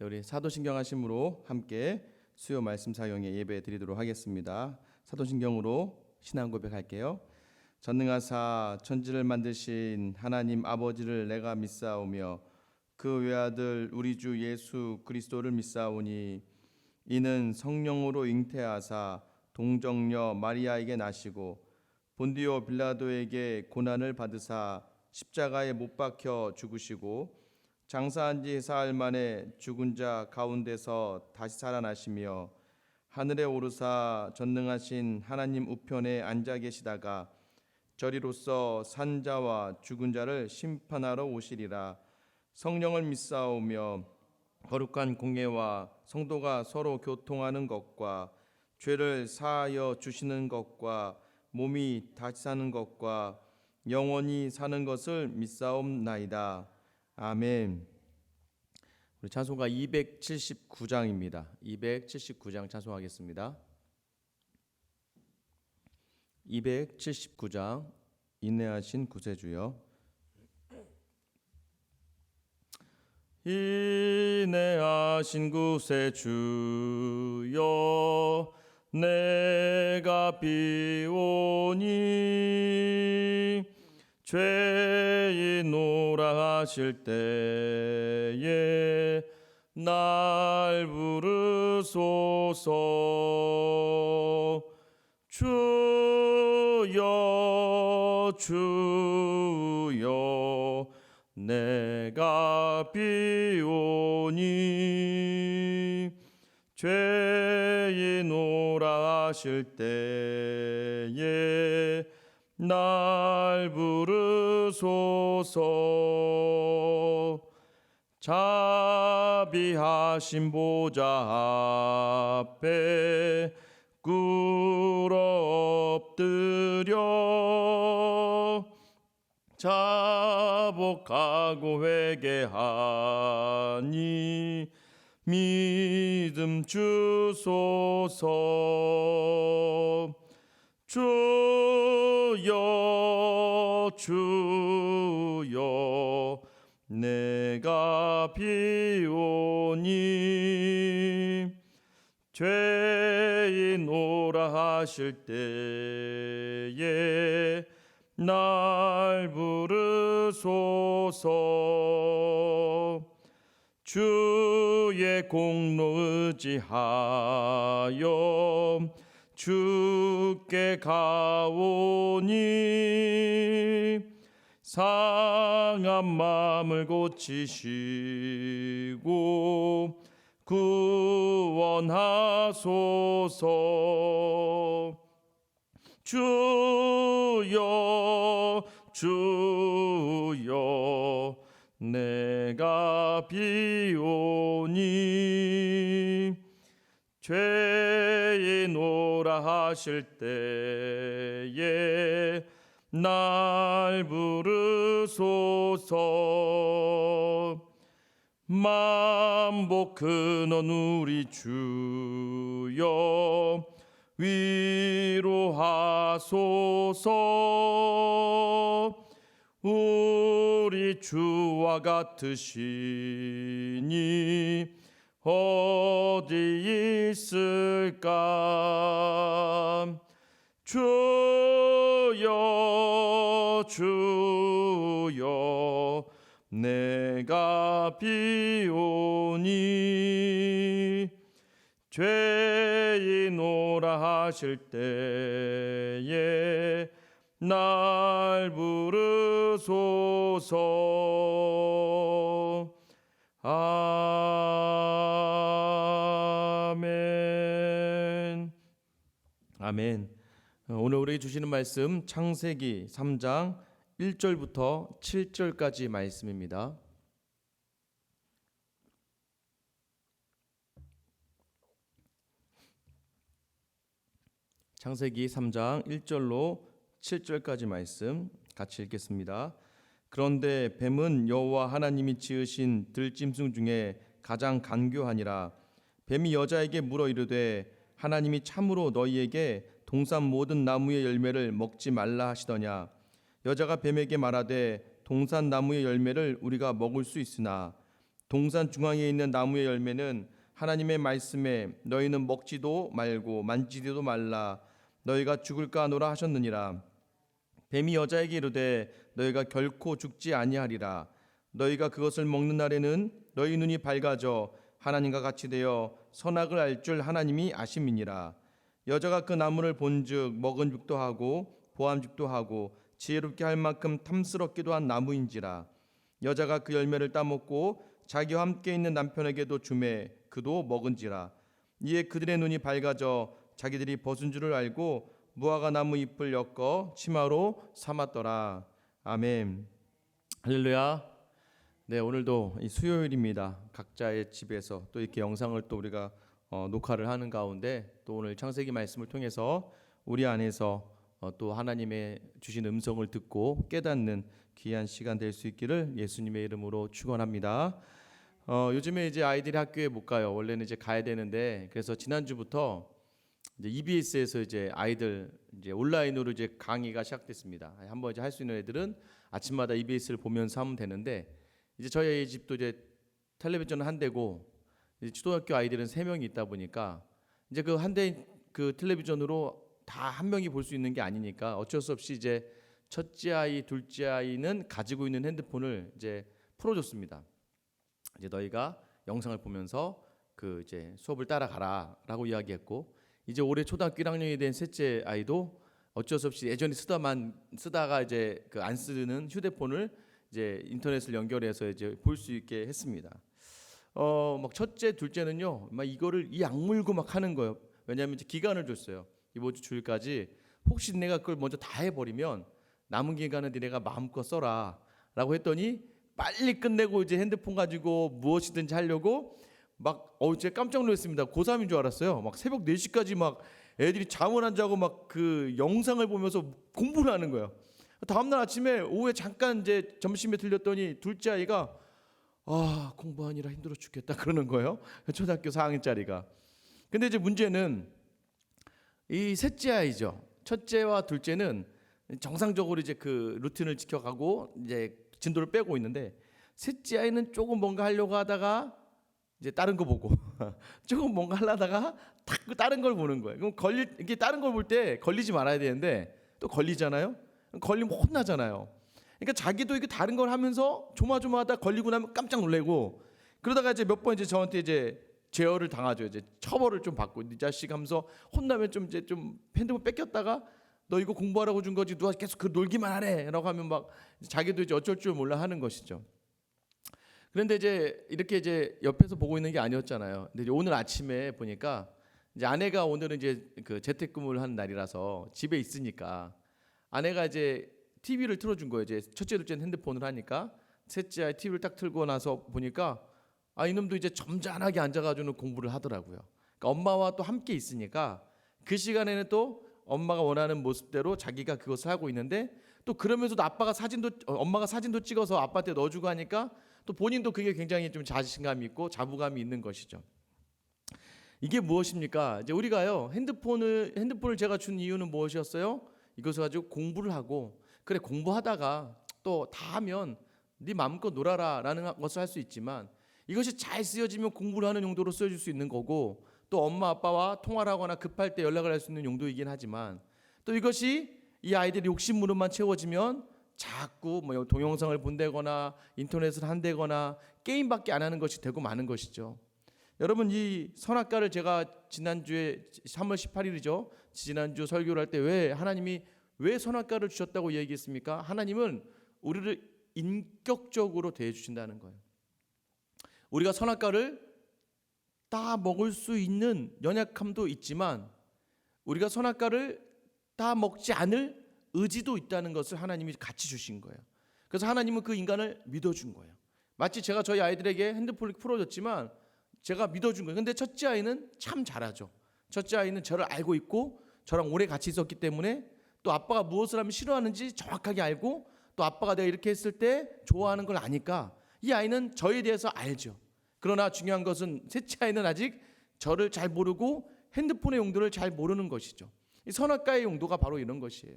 우리 사도신경 하심으로 함께 수요 말씀 사용에 예배 드리도록 하겠습니다. 사도신경으로 신앙 고백할게요. 전능하사 천지를 만드신 하나님 아버지를 내가 믿사오며 그 외아들 우리 주 예수 그리스도를 믿사오니 이는 성령으로 잉태하사 동정녀 마리아에게 나시고 본디오 빌라도에게 고난을 받으사 십자가에 못 박혀 죽으시고 장사한 지 사흘 만에 죽은 자 가운데서 다시 살아나시며 하늘에 오르사 전능하신 하나님 우편에 앉아 계시다가 저리로서 산 자와 죽은 자를 심판하러 오시리라. 성령을 믿사오며 거룩한 공예와 성도가 서로 교통하는 것과 죄를 사하여 주시는 것과 몸이 다시 사는 것과 영원히 사는 것을 믿사옵나이다. 아멘. 우리 찬송가 279장입니다. 279장 찬송하겠습니다. 279장 인내하신 구세주여. 인내하신 구세주여 내가 비오니 죄인노라 하실 때에 날 부르소서. 주여 주여 내가 비오니 죄인노라 하실 때에 날 부르소서. 자비하신 보좌 앞에 꿇어 엎드려 자복하고 회개하니 믿음 주소서. 주여 주여 내가 비오니 죄인노라 하실 때에 날 부르소서. 주의 공로 의지하여 주께 가오니 상한 마음을 고치시고 구원하소서. 주여 주여 내가 비오니 죄인노라 하실 때에 날 부르소서. 만복 근원 우리 주여 위로하소서. 우리 주와 같으시니 어디 있을까. 주여 주여 내가 비오니 죄인노라 하실 때에 날 부르소서. 아멘. 아멘. 오늘 우리에게 주시는 말씀 창세기 3장 1절부터 7절까지 말씀입니다. 창세기 3장 1절로 7절까지 말씀 같이 읽겠습니다. 그런데 뱀은 여호와 하나님이 지으신 들짐승 중에 가장 간교하니라. 뱀이 여자에게 물어 이르되 하나님이 참으로 너희에게 동산 모든 나무의 열매를 먹지 말라 하시더냐. 여자가 뱀에게 말하되 동산 나무의 열매를 우리가 먹을 수 있으나 동산 중앙에 있는 나무의 열매는 하나님의 말씀에 너희는 먹지도 말고 만지지도 말라 너희가 죽을까 하노라 하셨느니라. 뱀이 여자에게 이르되 너희가 결코 죽지 아니하리라. 너희가 그것을 먹는 날에는 너희 눈이 밝아져 하나님과 같이 되어 선악을 알 줄 하나님이 아심이니라. 여자가 그 나무를 본즉 먹은 죽도 하고 보암 죽도 하고 지혜롭게 할 만큼 탐스럽기도 한 나무인지라. 여자가 그 열매를 따먹고 자기와 함께 있는 남편에게도 주매 그도 먹은지라. 이에 그들의 눈이 밝아져 자기들이 벗은 줄을 알고 무화과 나무 잎을 엮어 치마로 삼았더라. 아멘. 할렐루야. 네, 오늘도 이 수요일입니다. 각자의 집에서 또 이렇게 영상을 또 우리가 녹화를 하는 가운데 또 오늘 창세기 말씀을 통해서 우리 안에서 또 하나님의 주신 음성을 듣고 깨닫는 귀한 시간 될 수 있기를 예수님의 이름으로 축원합니다. 요즘에 이제 아이들이 학교에 못 가요. 원래는 이제 가야 되는데 그래서 지난주부터 이제 EBS에서 이제 아이들 이제 온라인으로 이제 강의가 시작됐습니다. 한번 이제 할 수 있는 애들은 아침마다 EBS를 보면서 하면 되는데 이제 저희 집도 이제 텔레비전은 한 대고 이제 초등학교 아이들은 3명이 있다 보니까 이제 그 한 대 그 텔레비전으로 다 한 명이 볼 수 있는 게 아니니까 어쩔 수 없이 이제 첫째 아이, 둘째 아이는 가지고 있는 핸드폰을 이제 풀어줬습니다. 이제 너희가 영상을 보면서 그 이제 수업을 따라가라라고 이야기했고 이제 올해 초등학교 1학년이 된 셋째 아이도 어쩔 수 없이 예전에 쓰다가 이제 그 안 쓰는 휴대폰을 이제 인터넷을 연결해서 이제 볼 수 있게 했습니다. 막 첫째, 둘째는요, 막 이거를 이 악물고 막 하는 거예요. 왜냐하면 이제 기간을 줬어요. 이번 주 주일까지 혹시 내가 그걸 먼저 다 해버리면 남은 기간은 니네가 마음껏 써라라고 했더니 빨리 끝내고 이제 핸드폰 가지고 무엇이든지 하려고 막 제가 깜짝 놀랐습니다. 고3인 줄 알았어요. 막 새벽 4시까지 막 애들이 잠을 안 자고 막 그 영상을 보면서 공부를 하는 거예요. 다음날 아침에 오후에 잠깐 이제 점심에 들렸더니 둘째 아이가 공부하느라 힘들어 죽겠다 그러는 거예요. 초등학교 4학년짜리가. 근데 이제 문제는 이 셋째 아이죠. 첫째와 둘째는 정상적으로 이제 그 루틴을 지켜가고 이제 진도를 빼고 있는데 셋째 아이는 조금 뭔가 하려고 하다가 이제 다른 거 보고 조금 뭔가 하려다가 탁 다른 걸 보는 거예요. 그럼 이게 다른 걸 볼 때 걸리지 말아야 되는데 또 걸리잖아요. 걸리면 혼나잖아요. 그러니까 자기도 이게 다른 걸 하면서 조마조마하다 걸리고 나면 깜짝 놀래고 그러다가 이제 몇 번 이제 저한테 이제 제어를 당하죠. 이제 처벌을 좀 받고 이 자식 하면서 혼나면 좀 이제 좀 핸드폰 뺏겼다가 너 이거 공부하라고 준 거지 누가 계속 그 놀기만 하네라고 하면 막 자기도 이제 어쩔 줄 몰라 하는 것이죠. 그런데 이제 이렇게 이제 옆에서 보고 있는 게 아니었잖아요. 근데 이제 오늘 아침에 보니까 이제 아내가 오늘은 이제 그 재택근무를 하는 날이라서 집에 있으니까 아내가 이제 TV를 틀어준 거예요. 이제 첫째, 둘째는 핸드폰을 하니까 셋째 아이 TV를 딱 틀고 나서 보니까 이놈도 이제 점잖하게 앉아가지고 공부를 하더라고요. 그러니까 엄마와 또 함께 있으니까 그 시간에는 또 엄마가 원하는 모습대로 자기가 그것을 하고 있는데 또 그러면서도 엄마가 사진도 찍어서 아빠한테 넣어주고 하니까 또 본인도 그게 굉장히 좀 자신감이 있고 자부감이 있는 것이죠. 이게 무엇입니까? 이제 우리가요 핸드폰을 제가 준 이유는 무엇이었어요? 이것을 가지고 공부를 하고 그래 공부하다가 또 다 하면 네 마음껏 놀아라라는 것을 할 수 있지만 이것이 잘 쓰여지면 공부를 하는 용도로 쓰여질 수 있는 거고 또 엄마 아빠와 통화를 하거나 급할 때 연락을 할 수 있는 용도이긴 하지만 또 이것이 이 아이들이 욕심으로만 채워지면 자꾸 뭐 동영상을 본다거나 인터넷을 한다거나 게임밖에 안 하는 것이 되고 마는 것이죠. 여러분 이 선악과를 제가 지난주에 3월 18일이죠. 지난주 설교를 할 때 하나님이 왜 선악과를 주셨다고 얘기했습니까? 하나님은 우리를 인격적으로 대해 주신다는 거예요. 우리가 선악과를 다 먹을 수 있는 연약함도 있지만 우리가 선악과를 다 먹지 않을 의지도 있다는 것을 하나님이 같이 주신 거예요. 그래서 하나님은 그 인간을 믿어준 거예요. 마치 제가 저희 아이들에게 핸드폰을 풀어줬지만 제가 믿어준 거예요. 근데 첫째 아이는 참 잘하죠. 첫째 아이는 저를 알고 있고 저랑 오래 같이 있었기 때문에 또 아빠가 무엇을 하면 싫어하는지 정확하게 알고 또 아빠가 내가 이렇게 했을 때 좋아하는 걸 아니까 이 아이는 저에 대해서 알죠. 그러나 중요한 것은 셋째 아이는 아직 저를 잘 모르고 핸드폰의 용도를 잘 모르는 것이죠. 이 선악과의 용도가 바로 이런 것이에요.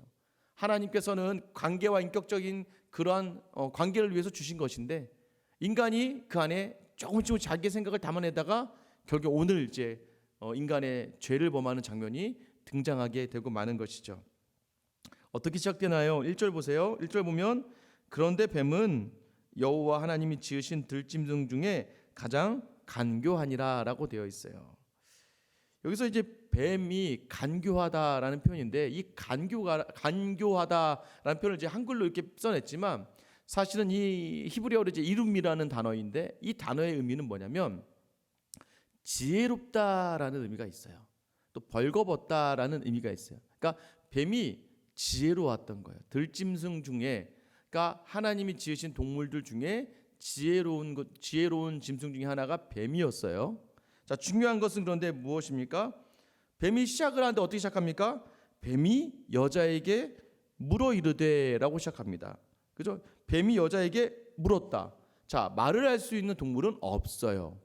하나님께서는 관계와 인격적인 그러한 관계를 위해서 주신 것인데 인간이 그 안에 조금씩 자기의 생각을 담아내다가 결국 오늘 이제 인간의 죄를 범하는 장면이 등장하게 되고 마는 것이죠. 어떻게 시작되나요? 1절 보세요. 1절 보면 그런데 뱀은 여호와 하나님이 지으신 들짐승 중에 가장 간교하니라라고 되어 있어요. 여기서 이제 뱀이 간교하다라는 표현인데 이 간교하다라는 표현을 이제 한글로 이렇게 써냈지만 사실은 이 히브리어로 이제 이룸이라는 단어인데 이 단어의 의미는 뭐냐면 지혜롭다라는 의미가 있어요. 또 벌거벗다라는 의미가 있어요. 그러니까 뱀이 지혜로웠던 거예요. 들짐승 중에, 그러니까 하나님이 지으신 동물들 중에 지혜로운 짐승 중에 하나가 뱀이었어요. 자, 중요한 것은 그런데 무엇입니까? 뱀이 시작을 하는데 어떻게 시작합니까? 뱀이 여자에게 물어 이르되라고 시작합니다. 그죠? 뱀이 여자에게 물었다. 자, 말을 할 수 있는 동물은 없어요.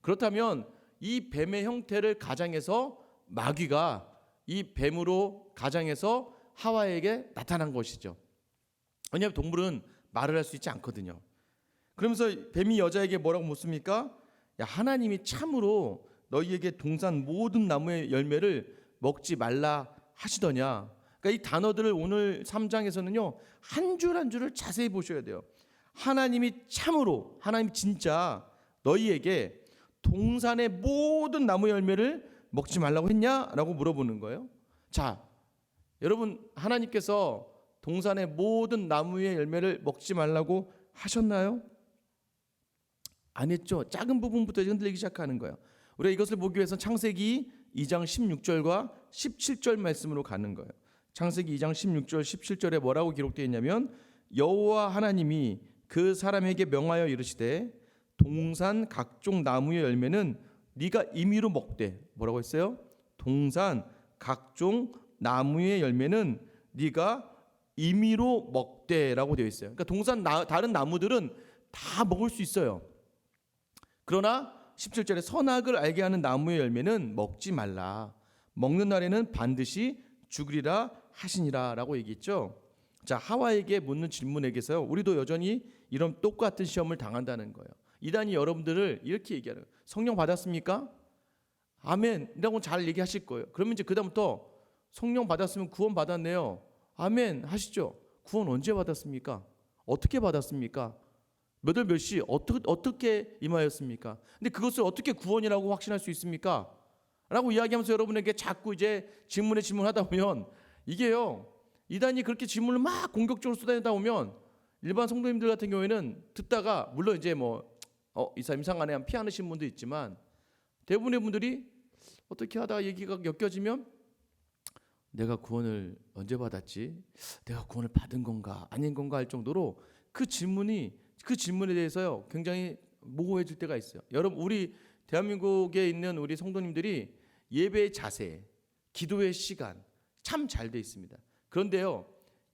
그렇다면 이 뱀의 형태를 가장해서 마귀가 이 뱀으로 가장해서 하와에게 나타난 것이죠. 왜냐하면 동물은 말을 할 수 있지 않거든요. 그러면서 뱀이 여자에게 뭐라고 묻습니까? 야, 하나님이 참으로 너희에게 동산 모든 나무의 열매를 먹지 말라 하시더냐. 그러니까 이 단어들을 오늘 3장에서는요 한 줄 한 줄을 자세히 보셔야 돼요. 하나님이 참으로, 하나님 진짜 너희에게 동산의 모든 나무 열매를 먹지 말라고 했냐라고 물어보는 거예요. 자, 여러분, 하나님께서 동산의 모든 나무의 열매를 먹지 말라고 하셨나요? 안 했죠. 작은 부분부터 흔들리기 시작하는 거예요. 우리가 이것을 보기 위해서 창세기 2장 16절과 17절 말씀으로 가는 거예요. 창세기 2장 16절 17절에 뭐라고 기록되어 있냐면 여호와 하나님이 그 사람에게 명하여 이르시되 동산 각종 나무의 열매는 네가 임의로 먹되, 뭐라고 했어요? 동산 각종 나무의 열매는 네가 임의로 먹되라고 되어 있어요. 그러니까 동산 다른 나무들은 다 먹을 수 있어요. 그러나 17절에 선악을 알게 하는 나무의 열매는 먹지 말라. 먹는 날에는 반드시 죽으리라 하시니라 라고 얘기했죠. 자, 하와에게 묻는 질문에게서요 우리도 여전히 이런 똑같은 시험을 당한다는 거예요. 이단이 여러분들을 이렇게 얘기하는 거예요. 성령 받았습니까? 아멘 이라고 잘 얘기하실 거예요. 그러면 이제 그다음부터 성령 받았으면 구원 받았네요. 아멘 하시죠. 구원 언제 받았습니까? 어떻게 받았습니까? 몇 월 몇 시 어떻게 임하였습니까? 근데 그것을 어떻게 구원이라고 확신할 수 있습니까? 라고 이야기하면서 여러분에게 자꾸 이제 질문하다 보면 이게요 이단이 그렇게 질문을 막 공격적으로 쏟아내다 보면 일반 성도님들 같은 경우에는 듣다가 물론 이제 이 사람 이상하네 피하시는 분도 있지만 대부분의 분들이 어떻게 하다가 얘기가 엮여지면 내가 구원을 언제 받았지? 내가 구원을 받은 건가 아닌 건가 할 정도로 그 질문에 대해서요 굉장히 모호해질 때가 있어요. 여러분, 우리 대한민국에 있는 우리 성도님들이 예배의 자세, 기도의 시간 참 잘 돼 있습니다. 그런데요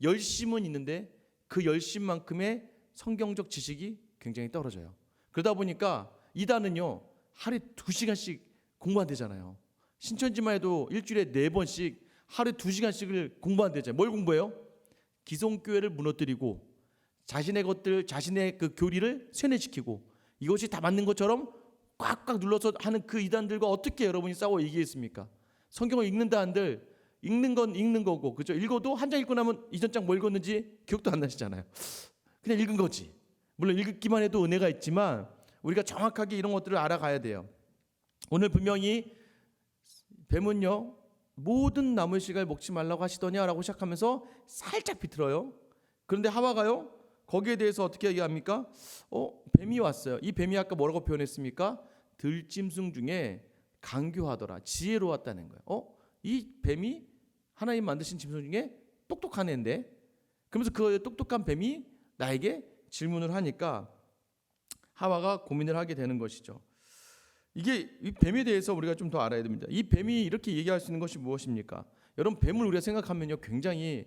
열심은 있는데 그 열심만큼의 성경적 지식이 굉장히 떨어져요. 그러다 보니까 이단은요 하루에 2시간씩 공부한대잖아요. 신천지만 해도 일주일에 4번씩 하루에 2시간씩을 공부한대잖아요. 뭘 공부해요? 기성교회를 무너뜨리고 자신의 그 교리를 세뇌시키고 이것이 다 맞는 것처럼 꽉꽉 눌러서 하는 그 이단들과 어떻게 여러분이 싸워 이기겠습니까? 성경을 읽는다 한들 읽는 건 읽는 거고, 그죠? 읽어도 한 장 읽고 나면 이전 장 뭐 읽었는지 기억도 안 나시잖아요. 그냥 읽은 거지. 물론 읽기만 해도 은혜가 있지만 우리가 정확하게 이런 것들을 알아가야 돼요. 오늘 분명히 뱀은요 모든 나무의 씨를 먹지 말라고 하시더냐라고 시작하면서 살짝 비틀어요. 그런데 하와가요 거기에 대해서 어떻게 얘기합니까? 뱀이 왔어요. 이 뱀이 아까 뭐라고 표현했습니까? 들짐승 중에 간교하더라, 지혜로웠다는 거예요. 이 뱀이 하나님 만드신 짐승 중에 똑똑한 애인데, 그러면서 그 똑똑한 뱀이 나에게 질문을 하니까 하와가 고민을 하게 되는 것이죠. 이게 이 뱀에 대해서 우리가 좀 더 알아야 됩니다. 이 뱀이 이렇게 얘기할 수 있는 것이 무엇입니까? 여러분, 뱀을 우리가 생각하면요 굉장히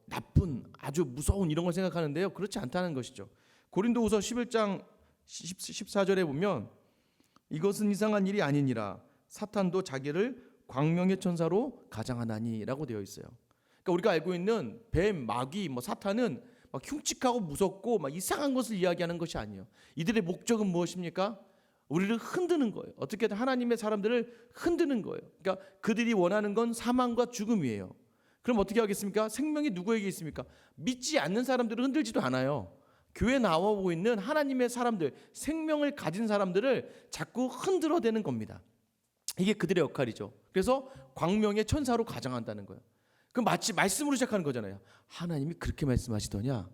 나쁜 아주 무서운 이런 걸 생각하는데요 그렇지 않다는 것이죠. 고린도후서 11장 14절에 보면 이것은 이상한 일이 아니니라 사탄도 자기를 광명의 천사로 가장하나니라고 되어 있어요. 그러니까 우리가 알고 있는 뱀, 마귀, 사탄은 막 흉측하고 무섭고 막 이상한 것을 이야기하는 것이 아니에요. 이들의 목적은 무엇입니까? 우리를 흔드는 거예요. 어떻게든 하나님의 사람들을 흔드는 거예요. 그러니까 그들이 원하는 건 사망과 죽음이에요. 그럼 어떻게 하겠습니까? 생명이 누구에게 있습니까? 믿지 않는 사람들은 흔들지도 않아요. 교회 나오고 있는 하나님의 사람들, 생명을 가진 사람들을 자꾸 흔들어대는 겁니다. 이게 그들의 역할이죠. 그래서 광명의 천사로 가장한다는 거예요. 그럼 마치 말씀으로 시작하는 거잖아요. 하나님이 그렇게 말씀하시더냐?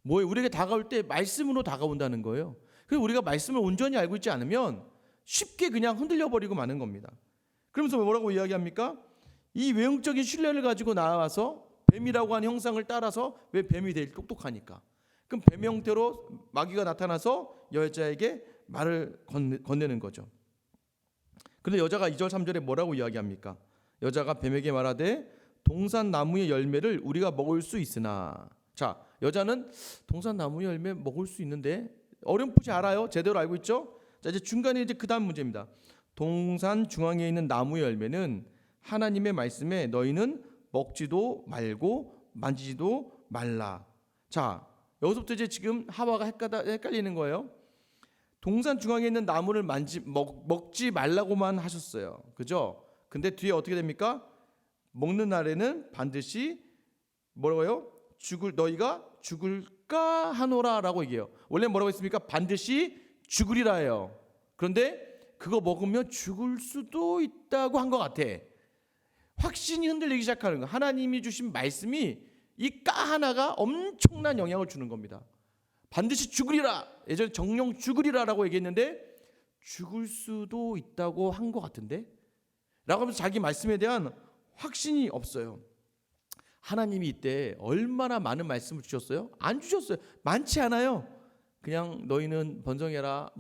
뭐예요? 우리에게 다가올 때 말씀으로 다가온다는 거예요. 그래서 우리가 말씀을 온전히 알고 있지 않으면 쉽게 그냥 흔들려 버리고 마는 겁니다. 그러면서 뭐라고 이야기합니까? 이 외형적인 신뢰를 가지고 나와서 뱀이라고 하는 형상을 따라서 왜 뱀이 되게 똑똑하니까. 그럼 뱀 형태로 마귀가 나타나서 여자에게 말을 건네는 거죠. 그런데 여자가 2절 3절에 뭐라고 이야기합니까? 여자가 뱀에게 말하되 동산 나무의 열매를 우리가 먹을 수 있으나. 자, 여자는 동산 나무의 열매 먹을 수 있는데 어렴풋이 알아요. 제대로 알고 있죠. 자, 이제 중간에 이제 그 다음 문제입니다. 동산 중앙에 있는 나무의 열매는 하나님의 말씀에 너희는 먹지도 말고 만지지도 말라. 자, 여기서부터 이제 지금 하와가 헷갈리는 거예요. 동산 중앙에 있는 나무를 먹지 말라고만 하셨어요. 그죠? 근데 뒤에 어떻게 됩니까? 먹는 날에는 반드시 뭐라고요? 너희가 죽을까 하노라라고 얘기해요. 원래 뭐라고 했습니까? 반드시 죽으리라 해요. 그런데 그거 먹으면 죽을 수도 있다고 한 것 같아. 확신이 흔들리기 시작하는 거예요. 하나님이 주신 말씀이 이 까 하나가 엄청난 영향을 주는 겁니다. 반드시 죽으리라. 예전에 정령 죽으리라라고 얘기했는데 죽을 수도 있다고 한 것 같은데? 라고 하면서 자기 말씀에 대한 확신이 없어요. 하나님이 이때 얼마나 많은 말씀을 주셨어요? 안 주셨어요. 많지 않아요. 그냥 너희는 번성해라,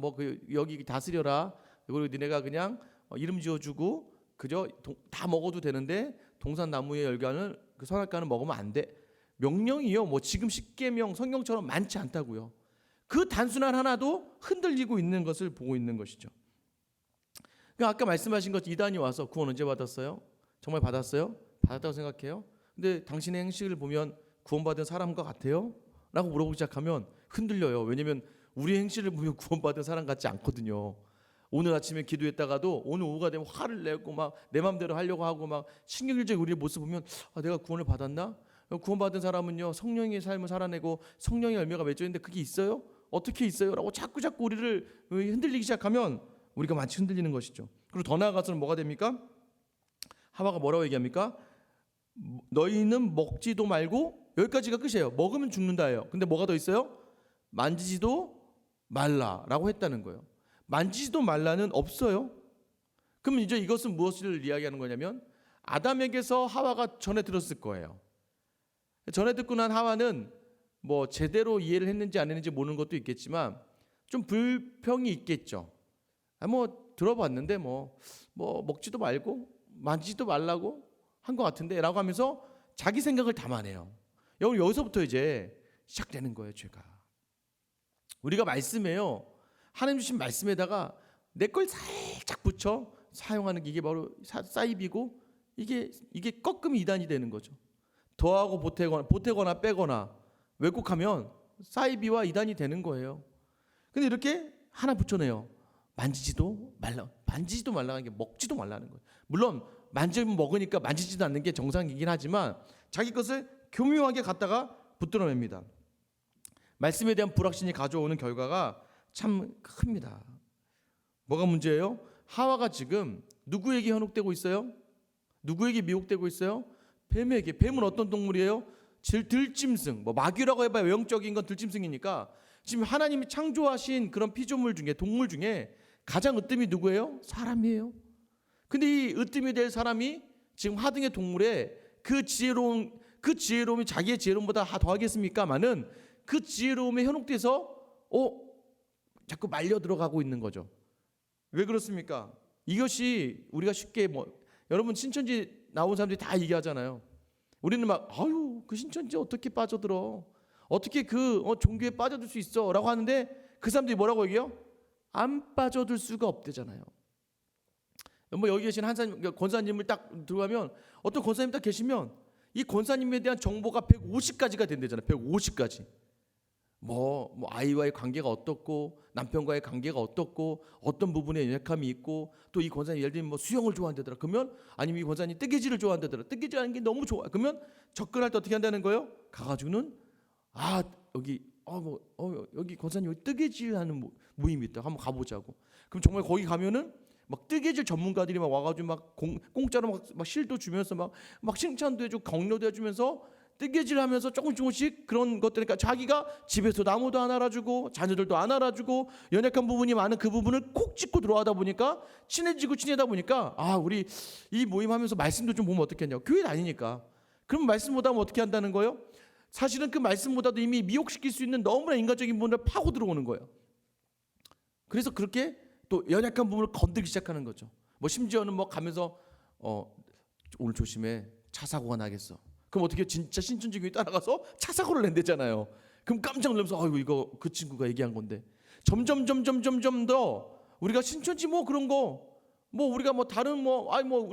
여기 다스려라, 그리고 니네가 그냥 이름 지어주고 그저 다 먹어도 되는데 동산 나무의 열간을 그 선악과는 먹으면 안 돼. 명령이요. 지금 십계명 성경처럼 많지 않다고요. 그 단순한 하나도 흔들리고 있는 것을 보고 있는 것이죠. 그러니까 아까 말씀하신 것 이단이 와서 구원 언제 받았어요? 정말 받았어요? 받았다고 생각해요? 근데 당신의 행실을 보면 구원받은 사람과 같아요? 라고 물어보기 시작하면 흔들려요. 왜냐하면 우리 행실을 보면 구원받은 사람 같지 않거든요. 오늘 아침에 기도했다가도 오늘 오후가 되면 화를 내고 막 내 마음대로 하려고 하고 막 신경질적인 우리의 모습 보면 내가 구원을 받았나? 구원받은 사람은요 성령의 삶을 살아내고 성령의 열매가 맺혀 있는데 그게 있어요? 어떻게 있어요? 라고 자꾸 우리를 흔들리기 시작하면 우리가 마치 흔들리는 것이죠. 그리고 더 나아가서는 뭐가 됩니까? 하와가 뭐라고 얘기합니까? 너희는 먹지도 말고, 여기까지가 끝이에요. 먹으면 죽는다예요. 근데 뭐가 더 있어요? 만지지도 말라라고 했다는 거예요. 만지지도 말라는 없어요. 그럼 이제 이것은 무엇을 이야기하는 거냐면 아담에게서 하와가 전해 들었을 거예요. 전해 듣고 난 하와는 제대로 이해를 했는지 안 했는지 모르는 것도 있겠지만 좀 불평이 있겠죠. 들어봤는데 먹지도 말고 만지지도 말라고 한 것 같은데 라고 하면서 자기 생각을 담아내요. 여기서부터 이제 시작되는 거예요. 죄가 우리가 말씀에요, 하나님 주신 말씀에다가 내 걸 살짝 붙여 사용하는 게 이게 바로 사입이고 이게 꺾으면 이단이 되는 거죠. 더하고 보태거나 빼거나 왜곡하면 사이비와 이단이 되는 거예요. 근데 이렇게 하나 붙여내요. 만지지도 말라는 게 먹지도 말라는 거예요. 물론 만지면 먹으니까 만지지도 않는 게 정상이긴 하지만 자기 것을 교묘하게 갖다가 붙들어냅니다. 말씀에 대한 불확신이 가져오는 결과가 참 큽니다. 뭐가 문제예요? 하와가 지금 누구에게 현혹되고 있어요? 누구에게 미혹되고 있어요? 뱀에게. 뱀은 어떤 동물이에요? 들짐승. 마귀라고 해봐야 외형적인 건 들짐승이니까 지금 하나님이 창조하신 그런 피조물 중에, 동물 중에 가장 으뜸이 누구예요? 사람이에요. 근데 이 으뜸이 될 사람이 지금 하등의 동물에 그 지혜로움이 자기의 지혜로움보다 더하겠습니까마는 그 지혜로움에 현혹돼서 자꾸 말려 들어가고 있는 거죠. 왜 그렇습니까? 이것이 우리가 쉽게 여러분 신천지 나온 사람들이 다 얘기하잖아요. 우리는 그 신천지 어떻게 빠져들어? 어떻게 그 종교에 빠져들 수 있어? 라고 하는데 그 사람들이 뭐라고 얘기해요? 안 빠져들 수가 없대잖아요. 여기 계신 권사님을 딱 들어가면 어떤 권사님 딱 계시면 이 권사님에 대한 정보가 150가지가 된대잖아요. 150가지. 뭐 아이와의 관계가 어떻고, 남편과의 관계가 어떻고, 어떤 부분에 연약함이 있고, 또 이 권사님 예를 들면 뭐 수영을 좋아한다더라. 그러면 아니면 이 권사님 뜨개질을 좋아한다더라. 뜨개질 하는 게 너무 좋아. 그러면 접근할 때 어떻게 한다는 거예요? 가가지고는 여기 권사님 여기 뜨개질 하는 모임이 있다. 한번 가보자고. 그럼 정말 거기 가면은 막 뜨개질 전문가들이 막 와가지고 막 공짜로 막 실도 주면서 막 칭찬도 해주고 격려도 해주면서 뜨개질 하면서 조금씩 그런 것들. 그러니까 자기가 집에서도 아무도 안 알아주고 자녀들도 안 알아주고 연약한 부분이 많은 그 부분을 콕 짚고 들어가다 보니까 친해지다 보니까 우리 이 모임 하면서 말씀도 좀 보면 어떻겠냐고. 교회 다니니까. 그럼 말씀 못 하면 어떻게 한다는 거예요? 사실은 그 말씀보다도 이미 미혹시킬 수 있는 너무나 인간적인 부분을 파고 들어오는 거예요. 그래서 그렇게 또 연약한 부분을 건들기 시작하는 거죠. 뭐 심지어는 뭐 가면서 오늘 조심해, 차 사고가 나겠어. 그럼 어떻게 진짜 신천지교회 따라가서 차 사고를 낸대잖아요. 그럼 깜짝 놀라면서 아이고 이거 그 친구가 얘기한 건데. 점점 더 우리가 신천지 뭐 그런 거 뭐 우리가 뭐 다른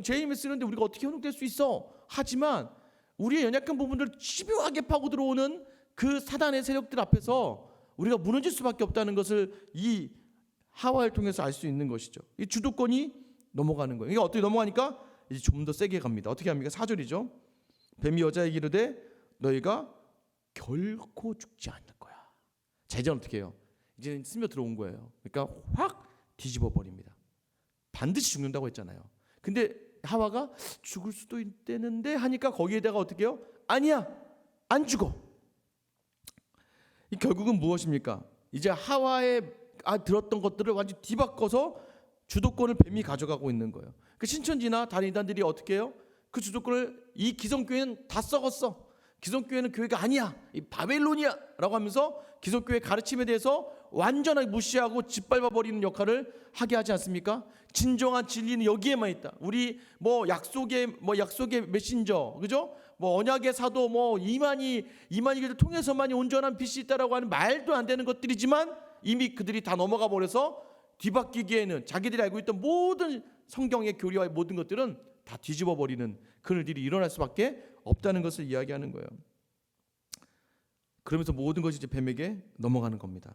JMS 쓰는데 우리가 어떻게 현혹될 수 있어? 하지만 우리의 연약한 부분들을 집요하게 파고 들어오는 그 사단의 세력들 앞에서 우리가 무너질 수밖에 없다는 것을 이 하와를 통해서 알 수 있는 것이죠. 이 주도권이 넘어가는 거예요. 이게 어떻게 넘어가니까 이제 좀 더 세게 갑니다. 어떻게 합니까? 4절이죠. 뱀이 여자에게 이르되 너희가 결코 죽지 않을 거야. 자, 이제는 어떻게 해요? 이제는 스며 들어온 거예요. 그러니까 확 뒤집어 버립니다. 반드시 죽는다고 했잖아요. 근데 하와가 죽을 수도 있다는데 하니까 거기에다가 어떻게 해요? 아니야, 안 죽어. 이 결국은 무엇입니까? 이제 하와의 들었던 것들을 완전히 뒤바꿔서 주도권을 뱀이 가져가고 있는 거예요. 그 신천지나 다른 이단들이 어떻게 해요? 그 주도권을 이 기성교회는 다 썩었어. 기성교회는 교회가 아니야. 이 바벨론이야 라고 하면서 기성교회 가르침에 대해서 완전하게 무시하고 짓밟아버리는 역할을 하게 하지 않습니까? 진정한 진리는 여기에만 있다. 우리 약속의 메신저, 그죠? 언약의 사도 이만희를 통해서만이 온전한 빛이 있다라고 하는 말도 안 되는 것들이지만 이미 그들이 다 넘어가 버려서 뒤바뀌기에는 자기들이 알고 있던 모든 성경의 교리와의 모든 것들은 다 뒤집어 버리는 그런 일이 일어날 수밖에 없다는 것을 이야기하는 거예요. 그러면서 모든 것이 이제 뱀에게 넘어가는 겁니다.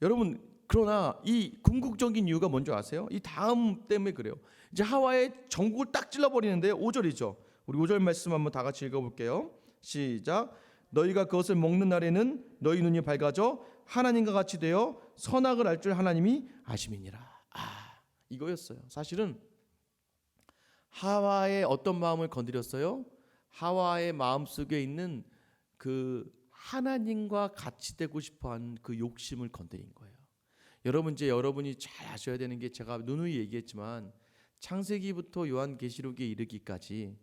여러분, 그러나 이 궁극적인 이유가 뭔지 아세요? 이 다음 때문에 그래요. 이제 하와의 전국을 딱 찔러버리는데요. 5절이죠. 우리 5절 말씀 한번 다 같이 읽어볼게요. 시작. 너희가 그것을 먹는 날에는 너희 눈이 밝아져 하나님과 같이 되어 선악을 알 줄 하나님이 아심이니라. 이거였어요. 사실은 하와의 어떤 마음을 건드렸어요? 하와의 마음속에 있는 그 하나님과 같이 되고 싶어하는 그 욕심을 건드린 거예요. 여러분이 잘 아셔야 되는 게, 제가 누누이 얘기했지만 창세기부터 요한계시록에 이르기까지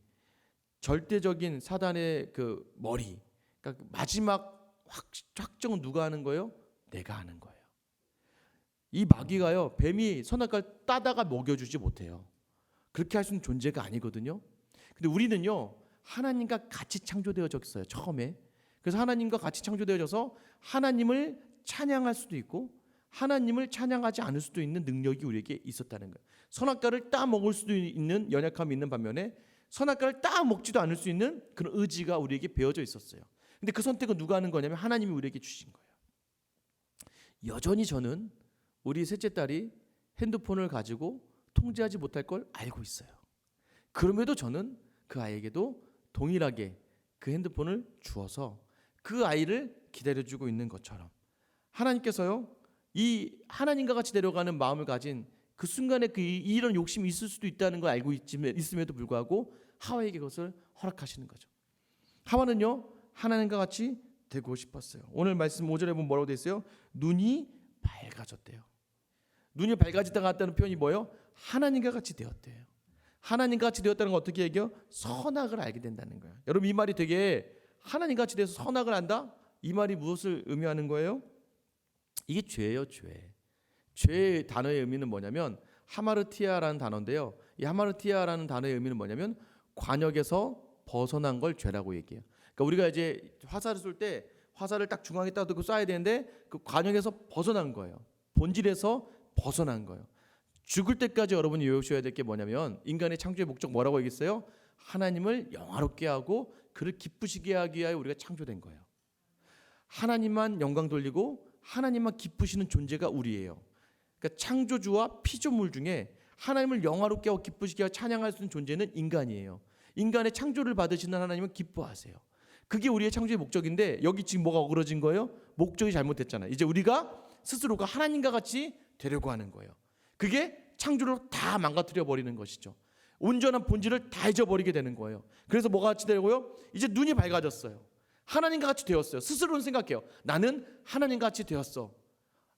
절대적인 사단의 그 머리, 그러니까 마지막 확정은 누가 하는 거예요? 내가 하는 거예요. 이 마귀가요, 뱀이 선악과를 따다가 먹여주지 못해요. 그렇게 할 수 있는 존재가 아니거든요. 근데 우리는요, 하나님과 같이 창조되어졌어요. 처음에. 그래서 하나님과 같이 창조되어져서 하나님을 찬양할 수도 있고 하나님을 찬양하지 않을 수도 있는 능력이 우리에게 있었다는 거예요. 선악과를 따 먹을 수도 있는 연약함이 있는 반면에 선악과를 따 먹지도 않을 수 있는 그런 의지가 우리에게 배어져 있었어요. 근데 그 선택은 누가 하는 거냐면 하나님이 우리에게 주신 거예요. 여전히 저는 우리 셋째 딸이 핸드폰을 가지고 통제하지 못할 걸 알고 있어요. 그럼에도 저는 그 아이에게도 동일하게 그 핸드폰을 주어서 그 아이를 기다려주고 있는 것처럼 하나님께서요, 이 하나님과 같이 내려가는 마음을 가진 그 순간에 이런 욕심이 있을 수도 있다는 걸 알고 있음에도 불구하고 하와에게 그것을 허락하시는 거죠. 하와는요, 하나님과 같이 되고 싶었어요. 오늘 말씀 5절에 보면 뭐라고 되어 있어요? 눈이 밝아졌대요. 눈이 밝아지다가 왔다는 표현이 뭐예요? 하나님과 같이 되었대요. 하나님과 같이 되었다는 건 어떻게 얘기해요? 선악을 알게 된다는 거예요. 여러분, 이 말이 되게 하나님과 같이 돼서 선악을 안다? 이 말이 무엇을 의미하는 거예요? 이게 죄예요, 죄. 죄의 단어의 의미는 뭐냐면 하마르티아라는 단어인데요. 이 하마르티아라는 단어의 의미는 뭐냐면 관역에서 벗어난 걸 죄라고 얘기해요. 그러니까 우리가 이제 화살을 쏠 때 화살을 딱 중앙에 딱 두고 쏴야 되는데 그 관역에서 벗어난 거예요. 본질에서 벗어난 거예요. 죽을 때까지 여러분이 외우셔야 될 게 뭐냐면 인간의 창조의 목적 뭐라고 얘기했어요? 하나님을 영화롭게 하고 그를 기쁘시게 하기 위하여 우리가 창조된 거예요. 하나님만 영광 돌리고 하나님만 기쁘시는 존재가 우리예요. 그러니까 창조주와 피조물 중에 하나님을 영화롭게 하고 기쁘시게 하고 찬양할 수 있는 존재는 인간이에요. 인간의 창조를 받으시는 하나님은 기뻐하세요. 그게 우리의 창조의 목적인데 여기 지금 뭐가 어그러진 거예요? 목적이 잘못됐잖아요. 이제 우리가 스스로가 하나님과 같이 되려고 하는 거예요. 그게 창조를 다 망가뜨려 버리는 것이죠. 온전한 본질을 다 잊어버리게 되는 거예요. 그래서 뭐가 같이 되고요? 이제 눈이 밝아졌어요. 하나님과 같이 되었어요. 스스로는 생각해요. 나는 하나님과 같이 되었어.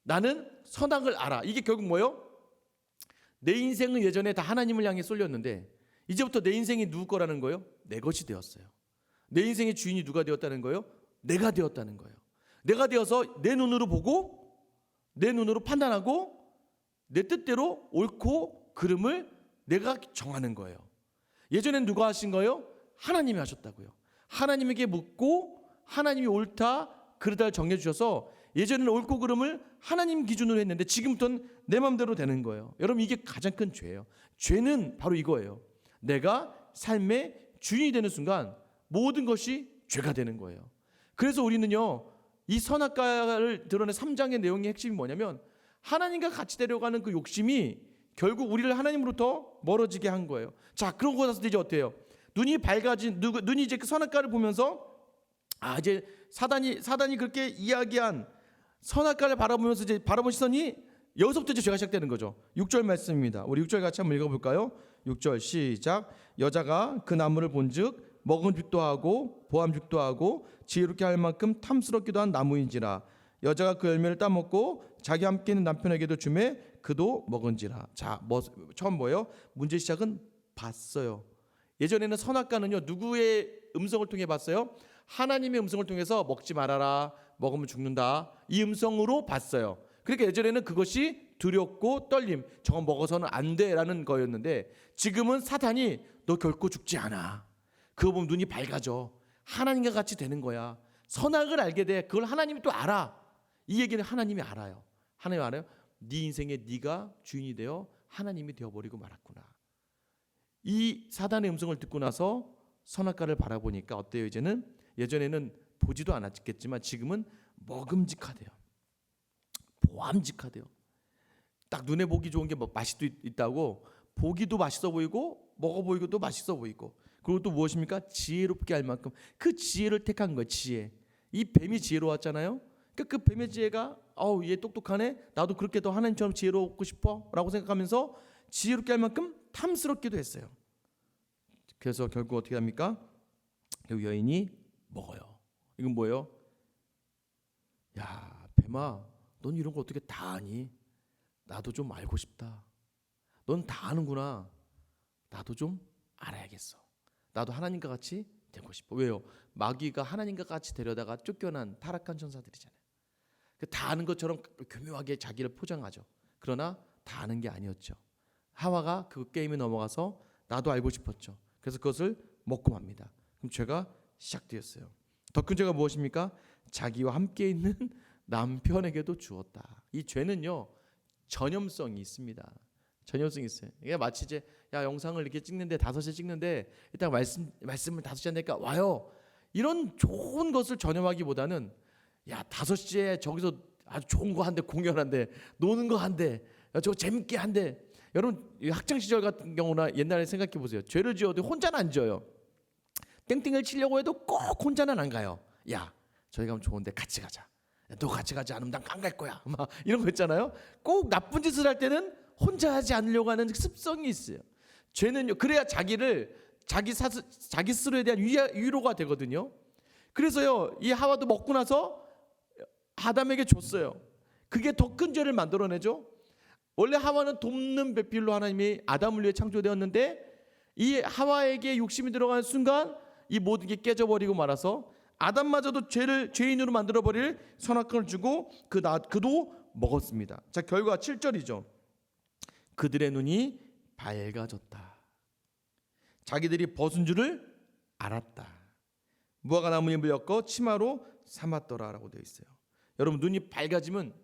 나는 선악을 알아. 이게 결국 뭐예요? 내 인생은 예전에 다 하나님을 향해 쏠렸는데 이제부터 내 인생이 누구 거라는 거예요? 내 것이 되었어요. 내 인생의 주인이 누가 되었다는 거예요? 내가 되었다는 거예요. 내가 되어서 내 눈으로 보고 내 눈으로 판단하고 내 뜻대로 옳고 그름을 내가 정하는 거예요. 예전엔 누가 하신 거예요? 하나님이 하셨다고요. 하나님에게 묻고 하나님이 옳다 그르다를 정해주셔서 예전에는 옳고 그름을 하나님 기준으로 했는데 지금부터는 내 마음대로 되는 거예요. 여러분 이게 가장 큰 죄예요. 죄는 바로 이거예요. 내가 삶의 주인이 되는 순간 모든 것이 죄가 되는 거예요. 그래서 우리는요 이 선악과를 드러낸 3장의 내용의 핵심이 뭐냐면 하나님과 같이 되려가는 그 욕심이 결국 우리를 하나님으로부터 멀어지게 한 거예요. 자, 그런 거 나서 이제 어때요? 눈이 밝아진 눈이 이제 그 선악과를 보면서 이제 사단이 그렇게 이야기한 선악과를 바라보면서 이제 바라본 시선이 여기서부터 이제 죄가 시작되는 거죠. 6절 말씀입니다. 우리 6절 같이 한번 읽어볼까요? 6절 시작. 여자가 그 나무를 본즉 먹음직도 하고 보암직도 하고 지혜롭게 할 만큼 탐스럽기도 한 나무인지라. 여자가 그 열매를 따먹고 자기 함께 있는 남편에게도 주매 그도 먹은지라. 자, 처음 뭐예요? 문제 시작은 봤어요. 예전에는 선악과는요 누구의 음성을 통해 봤어요? 하나님의 음성을 통해서 먹지 말아라, 먹으면 죽는다, 이 음성으로 봤어요. 그러니까 예전에는 그것이 두렵고 떨림, 저거 먹어서는 안 돼라는 거였는데 지금은 사탄이 너 결코 죽지 않아, 그거 보면 눈이 밝아져, 하나님과 같이 되는 거야, 선악을 알게 돼. 그걸 하나님이 또 알아. 이 얘기는 하나님이 알아요. 하나님이 알아요. 네 인생에 네가 주인이 되어 하나님이 되어버리고 말았구나. 이 사단의 음성을 듣고 나서 선악과를 바라보니까 어때요? 이제는 예전에는 보지도 않았겠지만 지금은 먹음직하대요. 보암직하대요. 딱 눈에 보기 좋은 게 맛이 있다고, 보기도 맛있어 보이고 먹어 보이고도 맛있어 보이고, 그리고 또 무엇입니까? 지혜롭게 할 만큼 그 지혜를 택한 거예요. 지혜. 이 뱀이 지혜로웠잖아요. 그러니까 그 뱀의 지혜가 얘 똑똑하네, 나도 그렇게 더 하나님처럼 지혜롭고 싶어 라고 생각하면서 지혜롭게 할 만큼 탐스럽기도 했어요. 그래서 결국 어떻게 합니까? 결국 여인이 먹어요. 이건 뭐예요? 야, 뱀아, 넌 이런 거 어떻게 다 아니? 나도 좀 알고 싶다. 넌 다 아는구나. 나도 좀 알아야겠어. 나도 하나님과 같이 되고 싶어. 왜요? 마귀가 하나님과 같이 되려다가 쫓겨난 타락한 천사들이잖아요. 다 아는 것처럼 교묘하게 자기를 포장하죠. 그러나 다 아는 게 아니었죠. 하와가 그 게임에 넘어가서 나도 알고 싶었죠. 그래서 그것을 먹고 맙니다. 그럼 죄가 시작되었어요. 더 큰 죄가 무엇입니까? 자기와 함께 있는 남편에게도 주었다. 이 죄는요 전염성이 있습니다. 전염성이 있어요. 이게 마치 이제 영상을 이렇게 찍는데 5시에 찍는데 일단 말씀을 5시에 하니까 와요. 이런 좋은 것을 전염하기보다는 5시에 저기서 아주 좋은 거 한대, 공연한대, 노는 거 한대, 저거 재밌게 한대. 여러분 학창 시절 같은 경우나 옛날에 생각해 보세요. 죄를 지어도 혼자는 안 지어요. 땡땡을 치려고 해도 꼭 혼자는 안 가요. 야, 저희 가면 좋은데 같이 가자. 너 같이 가지 않으면 난 안 갈 거야. 막 이런 거 있잖아요. 꼭 나쁜 짓을 할 때는 혼자 하지 않으려고 하는 습성이 있어요. 죄는요, 그래야 자기 스스로에 대한 위로가 되거든요. 그래서요, 이 하와도 먹고 나서 아담에게 줬어요. 그게 더 큰 죄를 만들어내죠. 원래 하와는 돕는 배필로 하나님이 아담을 위해 창조되었는데 이 하와에게 욕심이 들어가는 순간 이 모든 게 깨져버리고 말아서 아담마저도 죄인으로 만들어버릴 선악과를 주고 그도 먹었습니다. 자, 결과 7절이죠. 그들의 눈이 밝아졌다. 자기들이 벗은 줄을 알았다. 무화과 나무잎을 엮어 치마로 삼았더라라고 되어 있어요. 여러분 눈이 밝아지면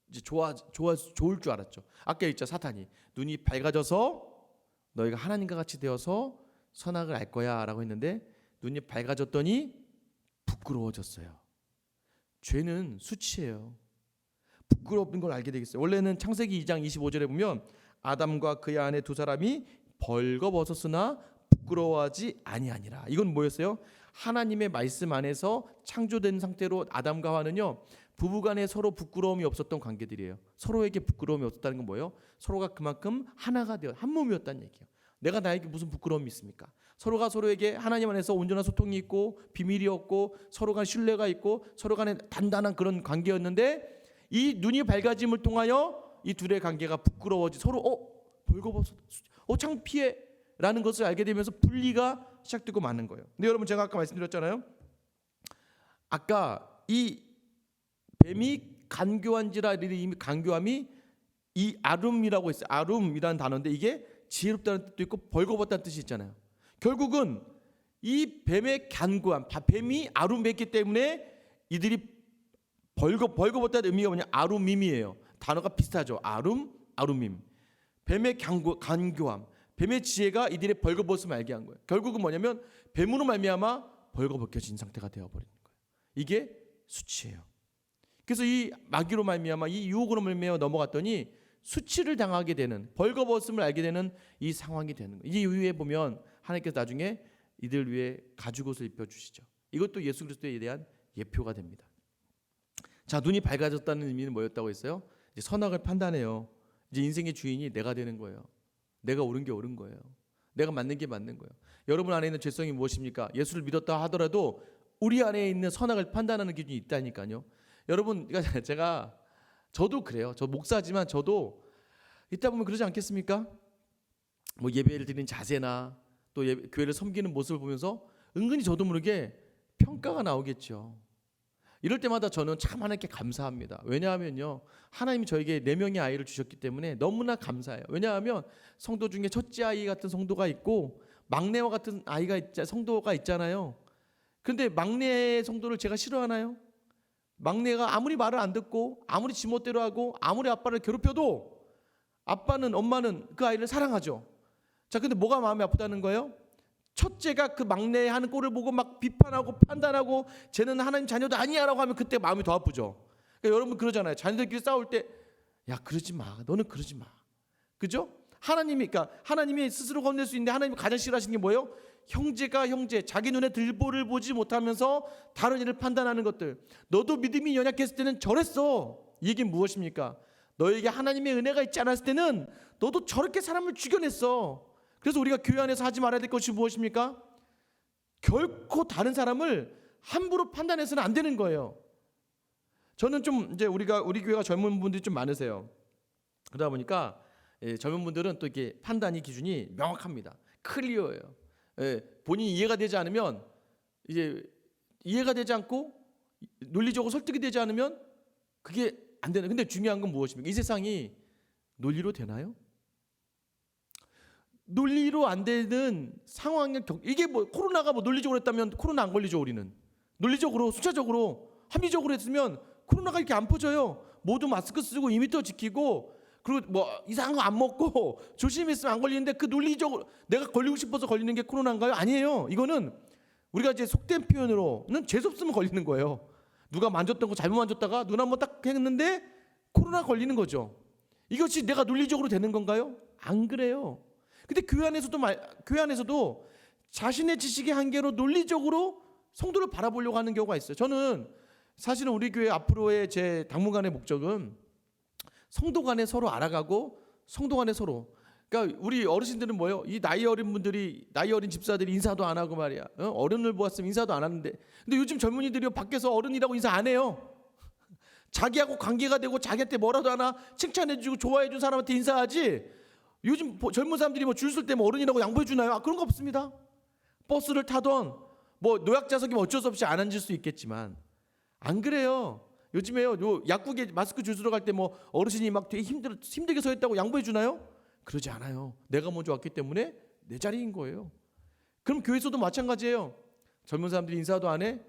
이제 좋을 줄 알았죠. 아까 있죠, 사탄이 눈이 밝아져서 너희가 하나님과 같이 되어서 선악을 알 거야 라고 했는데 눈이 밝아졌더니 부끄러워졌어요. 죄는 수치예요. 부끄러운 걸 알게 되겠어요. 원래는 창세기 2장 25절에 보면 아담과 그의 아내 두 사람이 벌거벗었으나 부끄러워하지 아니하니라. 이건 뭐였어요? 하나님의 말씀 안에서 창조된 상태로 아담과 하와는요, 부부간에 서로 부끄러움이 없었던 관계들이에요. 서로에게 부끄러움이 없었다는 건 뭐예요? 서로가 그만큼 하나가 되어 한 몸이었다는 얘기예요. 내가 나에게 무슨 부끄러움이 있습니까? 서로가 서로에게 하나님 안에서 온전한 소통이 있고 비밀이 없고 서로 간 신뢰가 있고 서로 간에 단단한 그런 관계였는데 이 눈이 밝아짐을 통하여 이 둘의 관계가 부끄러워지 서로 벌거벗어 창피해 라는 것을 알게 되면서 분리가 시작되고 마는 거예요. 근데 여러분, 제가 아까 말씀드렸잖아요. 아까 이 뱀이 간교한지라 이미 간교함이 이 아룸이라고 했어요. 아룸이라는 단어인데 이게 지혜롭다는 뜻도 있고 벌거벗다는 뜻이 있잖아요. 결국은 이 뱀의 간교함, 뱀이 아룸했기 때문에 이들이 벌거벗다는 의미가 뭐냐? 아룸밈이에요. 단어가 비슷하죠. 아룸밈. 뱀의 간교함, 뱀의 지혜가 이들의 벌거벗음을 알게 한 거예요. 결국은 뭐냐면 뱀으로 말미암아 벌거벗겨진 상태가 되어버리는 거예요. 이게 수치예요. 그래서 이 마귀로 말미암아 이 유혹으로 말미암아 넘어갔더니 수치를 당하게 되는, 벌거벗음을 알게 되는 이 상황이 되는 거예요. 이 이후에 보면 하나님께서 나중에 이들 위해 가죽옷을 입혀주시죠. 이것도 예수 그리스도에 대한 예표가 됩니다. 자, 눈이 밝아졌다는 의미는 뭐였다고 했어요? 이제 선악을 판단해요. 이제 인생의 주인이 내가 되는 거예요. 내가 옳은 게 옳은 거예요. 내가 맞는 게 맞는 거예요. 여러분 안에 있는 죄성이 무엇입니까? 예수를 믿었다 하더라도 우리 안에 있는 선악을 판단하는 기준이 있다니까요. 여러분, 저도 그래요. 저 목사지만 저도 이따 보면 그러지 않겠습니까? 뭐 예배를 드리는 자세나 또 교회를 섬기는 모습을 보면서 은근히 저도 모르게 평가가 나오겠죠. 이럴 때마다 저는 참 하나님께 감사합니다. 왜냐하면요, 하나님이 저에게 4명의 아이를 주셨기 때문에 너무나 감사해요. 왜냐하면 성도 중에 첫째 아이 같은 성도가 있고 막내와 같은 성도가 있잖아요. 그런데 막내 성도를 제가 싫어하나요? 막내가 아무리 말을 안 듣고 아무리 지멋대로 하고 아무리 아빠를 괴롭혀도 엄마는 그 아이를 사랑하죠. 자, 근데 뭐가 마음이 아프다는 거예요? 첫째가 그 막내 하는 꼴을 보고 막 비판하고 판단하고 쟤는 하나님 자녀도 아니야라고 하면 그때 마음이 더 아프죠. 그러니까 여러분 그러잖아요. 자녀들끼리 싸울 때 야, 그러지 마. 너는 그러지 마. 그죠? 하나님이 스스로 건넬 수 있는데 하나님이 가장 싫어하시는 게 뭐예요? 형제가 자기 눈에 들보를 보지 못하면서 다른 일을 판단하는 것들. 너도 믿음이 연약했을 때는 저랬어. 이 얘기는 무엇입니까? 너에게 하나님의 은혜가 있지 않았을 때는 너도 저렇게 사람을 죽여냈어. 그래서 우리가 교회 안에서 하지 말아야 될 것이 무엇입니까? 결코 다른 사람을 함부로 판단해서는 안 되는 거예요. 저는 좀 이제 우리 교회가 젊은 분들이 좀 많으세요. 그러다 보니까 젊은 분들은 또 이렇게 판단이 기준이 명확합니다. 클리어예요. 본인이 이해가 되지 않으면 이해가 되지 않고 논리적으로 설득이 되지 않으면 그게 안 되는. 근데 중요한 건 무엇입니까? 이 세상이 논리로 되나요? 논리로 안 되는 상황을 이게 뭐 코로나가 뭐 논리적으로 했다면 코로나 안 걸리죠. 우리는 논리적으로 숫자적으로 합리적으로 했으면 코로나가 이렇게 안 퍼져요. 모두 마스크 쓰고 2m 지키고 그리고 뭐 이상한 거 안 먹고 조심했으면 안 걸리는데 그 논리적으로 내가 걸리고 싶어서 걸리는 게 코로나인가요? 아니에요. 이거는 우리가 이제 속된 표현으로는 재수 없으면 걸리는 거예요. 누가 만졌던 거 잘못 만졌다가 눈 한번 딱 했는데 코로나 걸리는 거죠. 이것이 내가 논리적으로 되는 건가요? 안 그래요. 근데 교회 안에서도 자신의 지식의 한계로 논리적으로 성도를 바라보려고 하는 경우가 있어요. 저는 사실은 우리 교회 앞으로의 제 당분간의 목적은 성도 간에 서로 알아가고 성도 간에 서로, 그러니까 우리 어르신들은 뭐예요? 이 나이 어린 집사들이 인사도 안 하고 말이야. 어른을 보았으면 인사도 안 하는데, 근데 요즘 젊은이들이 밖에서 어른이라고 인사 안 해요. 자기하고 관계가 되고 자기한테 뭐라도 하나 칭찬해주고 좋아해준 사람한테 인사하지. 요즘 젊은 사람들이 뭐 줄 설 때 뭐 어른이라고 양보해 주나요? 그런 거 없습니다. 버스를 타던 뭐 노약자석이면 어쩔 수 없이 안 앉을 수 있겠지만 안 그래요. 요즘에요, 약국에 마스크 줄 서러 갈 때 뭐 어르신이 막 되게 힘들게 서 있다고 양보해 주나요? 그러지 않아요. 내가 먼저 왔기 때문에 내 자리인 거예요. 그럼 교회에서도 마찬가지예요. 젊은 사람들이 인사도 안 해?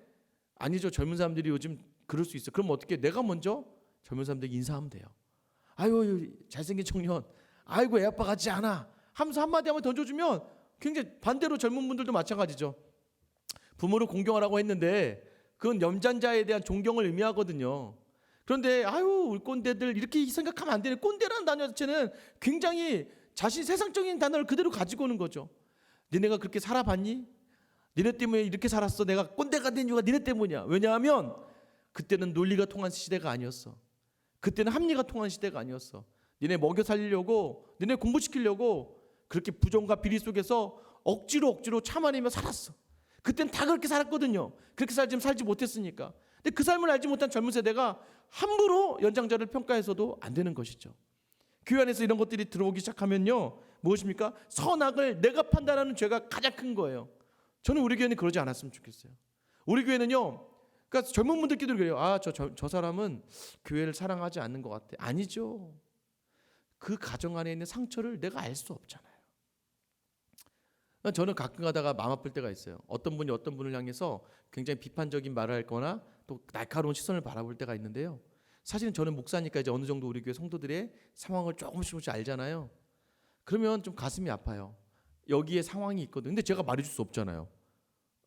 아니죠. 젊은 사람들이 요즘 그럴 수 있어. 그럼 어떻게? 내가 먼저 젊은 사람들에게 인사하면 돼요. 아유, 잘생긴 청년, 아이고 애 아빠 같지 않아 하면서 한마디 한번 던져주면 굉장히 반대로 젊은 분들도 마찬가지죠. 부모를 공경하라고 했는데 그건 연장자에 대한 존경을 의미하거든요. 그런데 아유 우리 꼰대들 이렇게 생각하면 안 되네. 꼰대라는 단어 자체는 굉장히 자신 세상적인 단어를 그대로 가지고 오는 거죠. 니네가 그렇게 살아봤니? 니네 때문에 이렇게 살았어. 내가 꼰대가 된 이유가 니네 때문이야. 왜냐하면 그때는 논리가 통한 시대가 아니었어. 그때는 합리가 통한 시대가 아니었어. 니네 먹여 살리려고, 니네 공부시키려고 그렇게 부정과 비리 속에서 억지로 참아내며 살았어. 그때는 다 그렇게 살았거든요. 그렇게 살지 못했으니까. 근데 그 삶을 알지 못한 젊은 세대가 함부로 연장자를 평가해서도 안 되는 것이죠. 교회 안에서 이런 것들이 들어오기 시작하면요, 무엇입니까? 선악을 내가 판단하는 죄가 가장 큰 거예요. 저는 우리 교회는 그러지 않았으면 좋겠어요. 우리 교회는요, 그러니까 젊은 분들끼리 그래요. 저 사람은 교회를 사랑하지 않는 것 같아. 아니죠. 그 가정 안에 있는 상처를 내가 알 수 없잖아요. 저는 가끔 가다가 마음 아플 때가 있어요. 어떤 분이 어떤 분을 향해서 굉장히 비판적인 말을 할 거나 또 날카로운 시선을 바라볼 때가 있는데요. 사실은 저는 목사니까 이제 어느 정도 우리 교회 성도들의 상황을 조금씩 알잖아요. 그러면 좀 가슴이 아파요. 여기에 상황이 있거든요. 근데 제가 말해줄 수 없잖아요.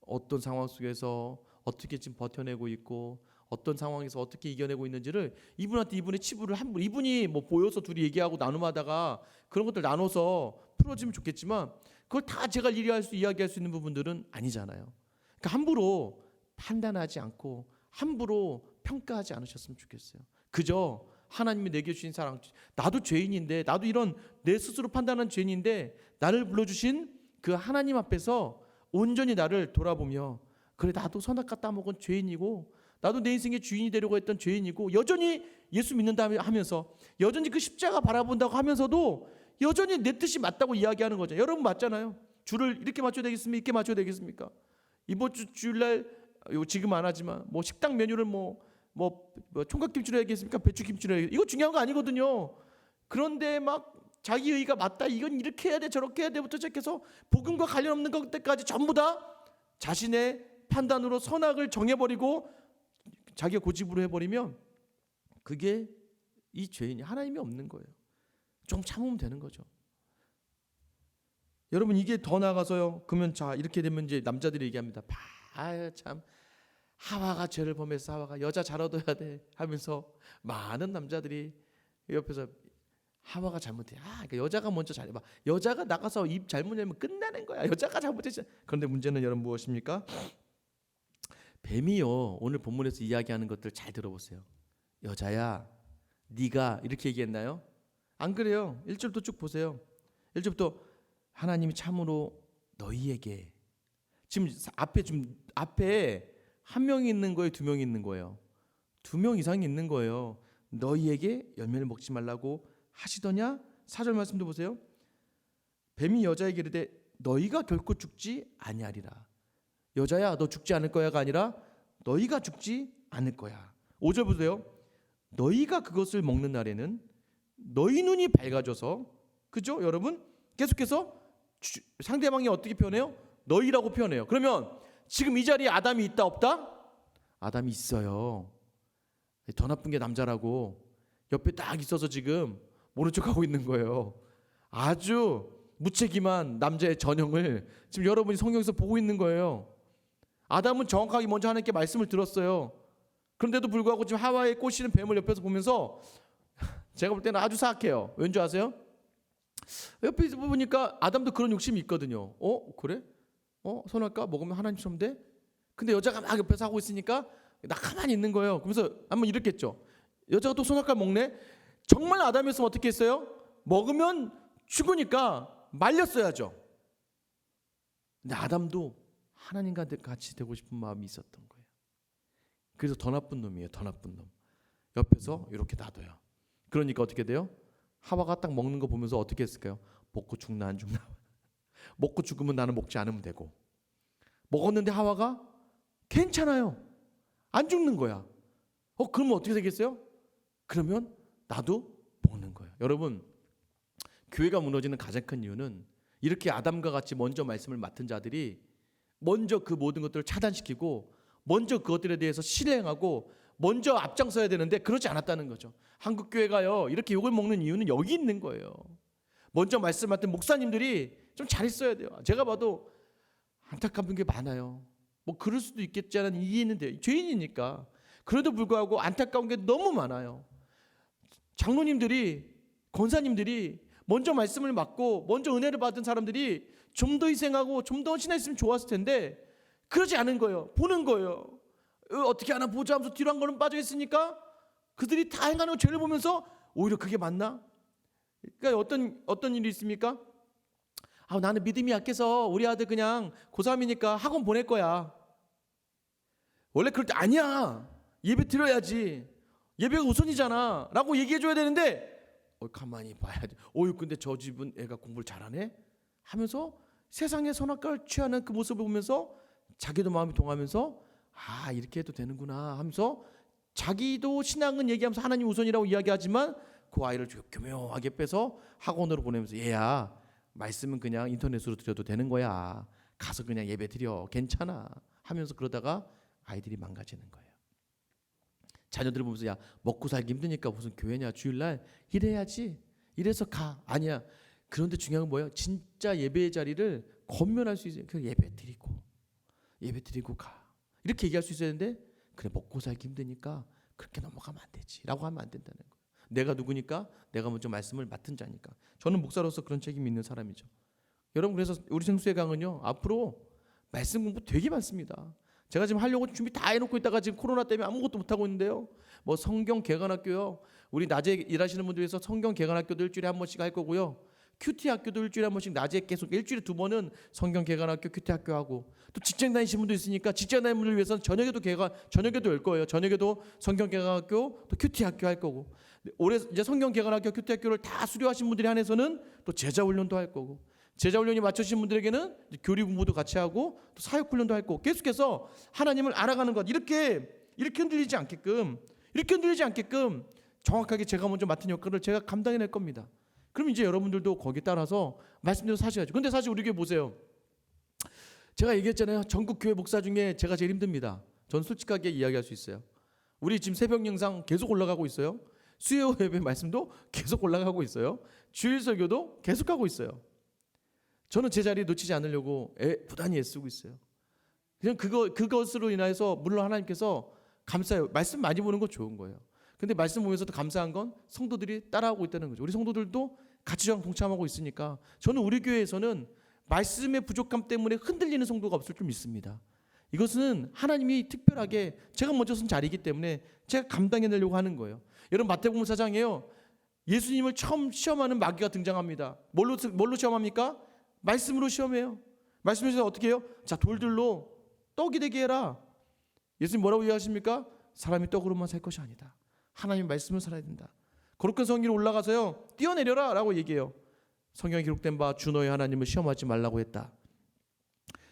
어떤 상황 속에서 어떻게 지금 버텨내고 있고 어떤 상황에서 어떻게 이겨내고 있는지를 이분한테 이분의 치부를 이분이 뭐 보여서 둘이 얘기하고 나눔하다가 그런 것들 나눠서 풀어지면 좋겠지만 그걸 다 제가 이야기할 수 있는 부분들은 아니잖아요. 그러니까 함부로 판단하지 않고 함부로 평가하지 않으셨으면 좋겠어요. 그저 하나님이 내게 주신 사랑, 나도 죄인인데, 나도 이런 내 스스로 판단한 죄인인데 나를 불러주신 그 하나님 앞에서 온전히 나를 돌아보며, 그래 나도 선악과 따먹은 죄인이고 나도 내 인생의 주인이 되려고 했던 죄인이고 여전히 예수 믿는다 하면서 여전히 그 십자가 바라본다고 하면서도 여전히 내 뜻이 맞다고 이야기하는 거죠. 여러분 맞잖아요. 줄을 이렇게 맞춰야 되겠습니까? 이렇게 맞춰야 되겠습니까? 이번 주일날 지금 안 하지만 뭐 식당 메뉴를 뭐 총각김치로 해야겠습니까? 배추김치로 해야겠습니까? 이거 중요한 거 아니거든요. 그런데 막 자기 의가 맞다, 이건 이렇게 해야 돼 저렇게 해야 돼부터 시작해서 복음과 관련 없는 것들까지 전부 다 자신의 판단으로 선악을 정해버리고 자기가 고집으로 해버리면 그게 이 죄인이 하나님이 없는 거예요. 좀 참으면 되는 거죠. 여러분 이게 더 나가서요. 그러면 자 이렇게 되면 이제 남자들이 얘기합니다. 참 하와가 죄를 범해서 하와가 여자 잘 얻어야 돼 하면서 많은 남자들이 옆에서 하와가 잘못해. 그러니까 여자가 먼저 잘해봐. 여자가 나가서 입 잘못 열면 끝나는 거야. 여자가 잘못했지. 그런데 문제는 여러분 무엇입니까? 뱀이요. 오늘 본문에서 이야기하는 것들 잘 들어보세요. 여자야, 네가 이렇게 얘기했나요? 안 그래요. 1절부터 쭉 보세요. 1절부터 하나님이 참으로 너희에게, 지금 앞에 한 명이 있는 거예요, 두 명이 있는 거예요? 두 명 이상이 있는 거예요. 너희에게 열매를 먹지 말라고 하시더냐? 4절 말씀도 보세요. 뱀이 여자에게 이르되 너희가 결코 죽지 아니하리라. 여자야 너 죽지 않을 거야가 아니라 너희가 죽지 않을 거야. 5절 보세요. 너희가 그것을 먹는 날에는 너희 눈이 밝아져서, 그죠 여러분? 계속해서 상대방이 어떻게 표현해요? 너희라고 표현해요. 그러면 지금 이 자리에 아담이 있다 없다? 아담이 있어요. 더 나쁜 게 남자라고 옆에 딱 있어서 지금 모른 척하고 있는 거예요. 아주 무책임한 남자의 전형을 지금 여러분이 성경에서 보고 있는 거예요. 아담은 정확하게 먼저 하나님께 말씀을 들었어요. 그런데도 불구하고 지금 하와의 꼬시는 뱀을 옆에서 보면서 제가 볼 때는 아주 사악해요. 왠지 아세요? 옆에 보니까 아담도 그런 욕심이 있거든요. 그래? 선할까? 먹으면 하나님처럼 돼? 근데 여자가 막 옆에서 하고 있으니까 나 가만히 있는 거예요. 그래서 한번 이랬겠죠. 여자가 또 선악과 먹네? 정말 아담이었으면 어떻게 했어요? 먹으면 죽으니까 말렸어야죠. 근데 아담도 하나님과 같이 되고 싶은 마음이 있었던 거예요. 그래서 더 나쁜 놈이에요. 더 나쁜 놈. 옆에서 이렇게 놔둬요. 그러니까 어떻게 돼요? 하와가 딱 먹는 거 보면서 어떻게 했을까요? 먹고 죽나 안 죽나. 먹고 죽으면 나는 먹지 않으면 되고. 먹었는데 하와가 괜찮아요. 안 죽는 거야. 그러면 어떻게 되겠어요? 그러면 나도 먹는 거예요. 여러분, 교회가 무너지는 가장 큰 이유는 이렇게 아담과 같이 먼저 말씀을 맡은 자들이 먼저 그 모든 것들을 차단시키고 먼저 그것들에 대해서 실행하고 먼저 앞장서야 되는데 그러지 않았다는 거죠. 한국 교회가요 이렇게 욕을 먹는 이유는 여기 있는 거예요. 먼저 말씀 맡은 목사님들이 좀 잘했어야 돼요. 제가 봐도 안타까운 게 많아요. 뭐 그럴 수도 있겠지 하는 이해는 돼요. 죄인이니까. 그래도 불구하고 안타까운 게 너무 많아요. 장로님들이, 권사님들이 먼저 말씀을 맡고 먼저 은혜를 받은 사람들이 좀 더 희생하고 좀 더 헌신했으면 좋았을 텐데 그러지 않은 거예요. 보는 거예요. 어떻게 하나 보자 하면서 뒤로 한 걸음 빠져 있으니까 그들이 다 행하는 죄를 보면서 오히려 그게 맞나? 그러니까 어떤 일이 있습니까? 나는 믿음이 약해서 우리 아들 그냥 고3이니까 학원 보낼 거야. 원래 그럴 때 아니야. 예배 드려야지. 예배가 우선이잖아. 라고 얘기해줘야 되는데 가만히 봐야지. 근데 저 집은 애가 공부를 잘하네? 하면서 세상의 선악과를 취하는 그 모습을 보면서 자기도 마음이 동하면서 이렇게 해도 되는구나 하면서 자기도 신앙은 얘기하면서 하나님 우선이라고 이야기하지만 그 아이를 교묘하게 빼서 학원으로 보내면서 얘야 말씀은 그냥 인터넷으로 드려도 되는 거야. 가서 그냥 예배 드려. 괜찮아. 하면서 그러다가 아이들이 망가지는 거예요. 자녀들을 보면서 야 먹고 살기 힘드니까 무슨 교회냐 주일날 이래야지. 이래서 가. 아니야. 그런데 중요한 건 뭐예요? 진짜 예배의 자리를 권면할 수 있어요. 그냥 예배 드리고 가. 이렇게 얘기할 수 있어야 되는데 그래 먹고 살기 힘드니까 그렇게 넘어가면 안 되지 라고 하면 안 된다는 거예요. 내가 누구니까? 내가 먼저 말씀을 맡은 자니까. 저는 목사로서 그런 책임이 있는 사람이죠. 여러분 그래서 우리 생수의 강은요 앞으로 말씀 공부 되게 많습니다. 제가 지금 하려고 준비 다 해놓고 있다가 지금 코로나 때문에 아무것도 못하고 있는데요. 뭐 성경 개관학교요. 우리 낮에 일하시는 분들 위해서 성경 개관학교도 일주일에 한 번씩 할 거고요. 큐티 학교도 일주일에 한 번씩 낮에 계속 일주일에 2번은 성경 개관학교 큐티 학교 하고 또 직장 다니시는 분도 있으니까 직장 다니는 분들 위해서는 저녁에도 열 거예요. 저녁에도 성경 개관학교 또 큐티 학교 할 거고 올해 이제 성경 개관학교 큐티 학교를 다 수료하신 분들이 한해서는 또 제자 훈련도 할 거고 제자 훈련이 맞춰진 분들에게는 교리 공부도 같이 하고 또 사역 훈련도 할 거고 계속해서 하나님을 알아가는 것 이렇게 흔들리지 않게끔 정확하게 제가 먼저 맡은 역할을 제가 감당해낼 겁니다. 그럼 이제 여러분들도 거기에 따라서 말씀대로 사셔야죠. 근데 사실 우리 교회 보세요. 제가 얘기했잖아요. 전국 교회 목사 중에 제가 제일 힘듭니다. 전 솔직하게 이야기할 수 있어요. 우리 지금 새벽 영상 계속 올라가고 있어요. 수요 예배 말씀도 계속 올라가고 있어요. 주일 설교도 계속하고 있어요. 저는 제 자리 놓치지 않으려고 부단히 애쓰고 있어요. 그냥 그것으로 인해서 물론 하나님께서 감사해요. 말씀 많이 보는 건 좋은 거예요. 근데 말씀 보면서도 감사한 건 성도들이 따라하고 있다는 거죠. 우리 성도들도 같이 저랑 동참하고 있으니까 저는 우리 교회에서는 말씀의 부족함 때문에 흔들리는 성도가 없을 줄 믿습니다. 이것은 하나님이 특별하게 제가 먼저 쓴 자리이기 때문에 제가 감당해내려고 하는 거예요. 여러분 마태복음 4장에요. 예수님을 처음 시험하는 마귀가 등장합니다. 뭘로 시험합니까? 말씀으로 시험해요. 말씀에서 어떻게 해요? 자 돌들로 떡이 되게 해라. 예수님 뭐라고 이야기하십니까? 사람이 떡으로만 살 것이 아니다. 하나님 말씀을 살아야 된다. 거룩한 성 위로 올라가서요. 뛰어내려라 라고 얘기해요. 성경에 기록된 바 주 너의 하나님을 시험하지 말라고 했다.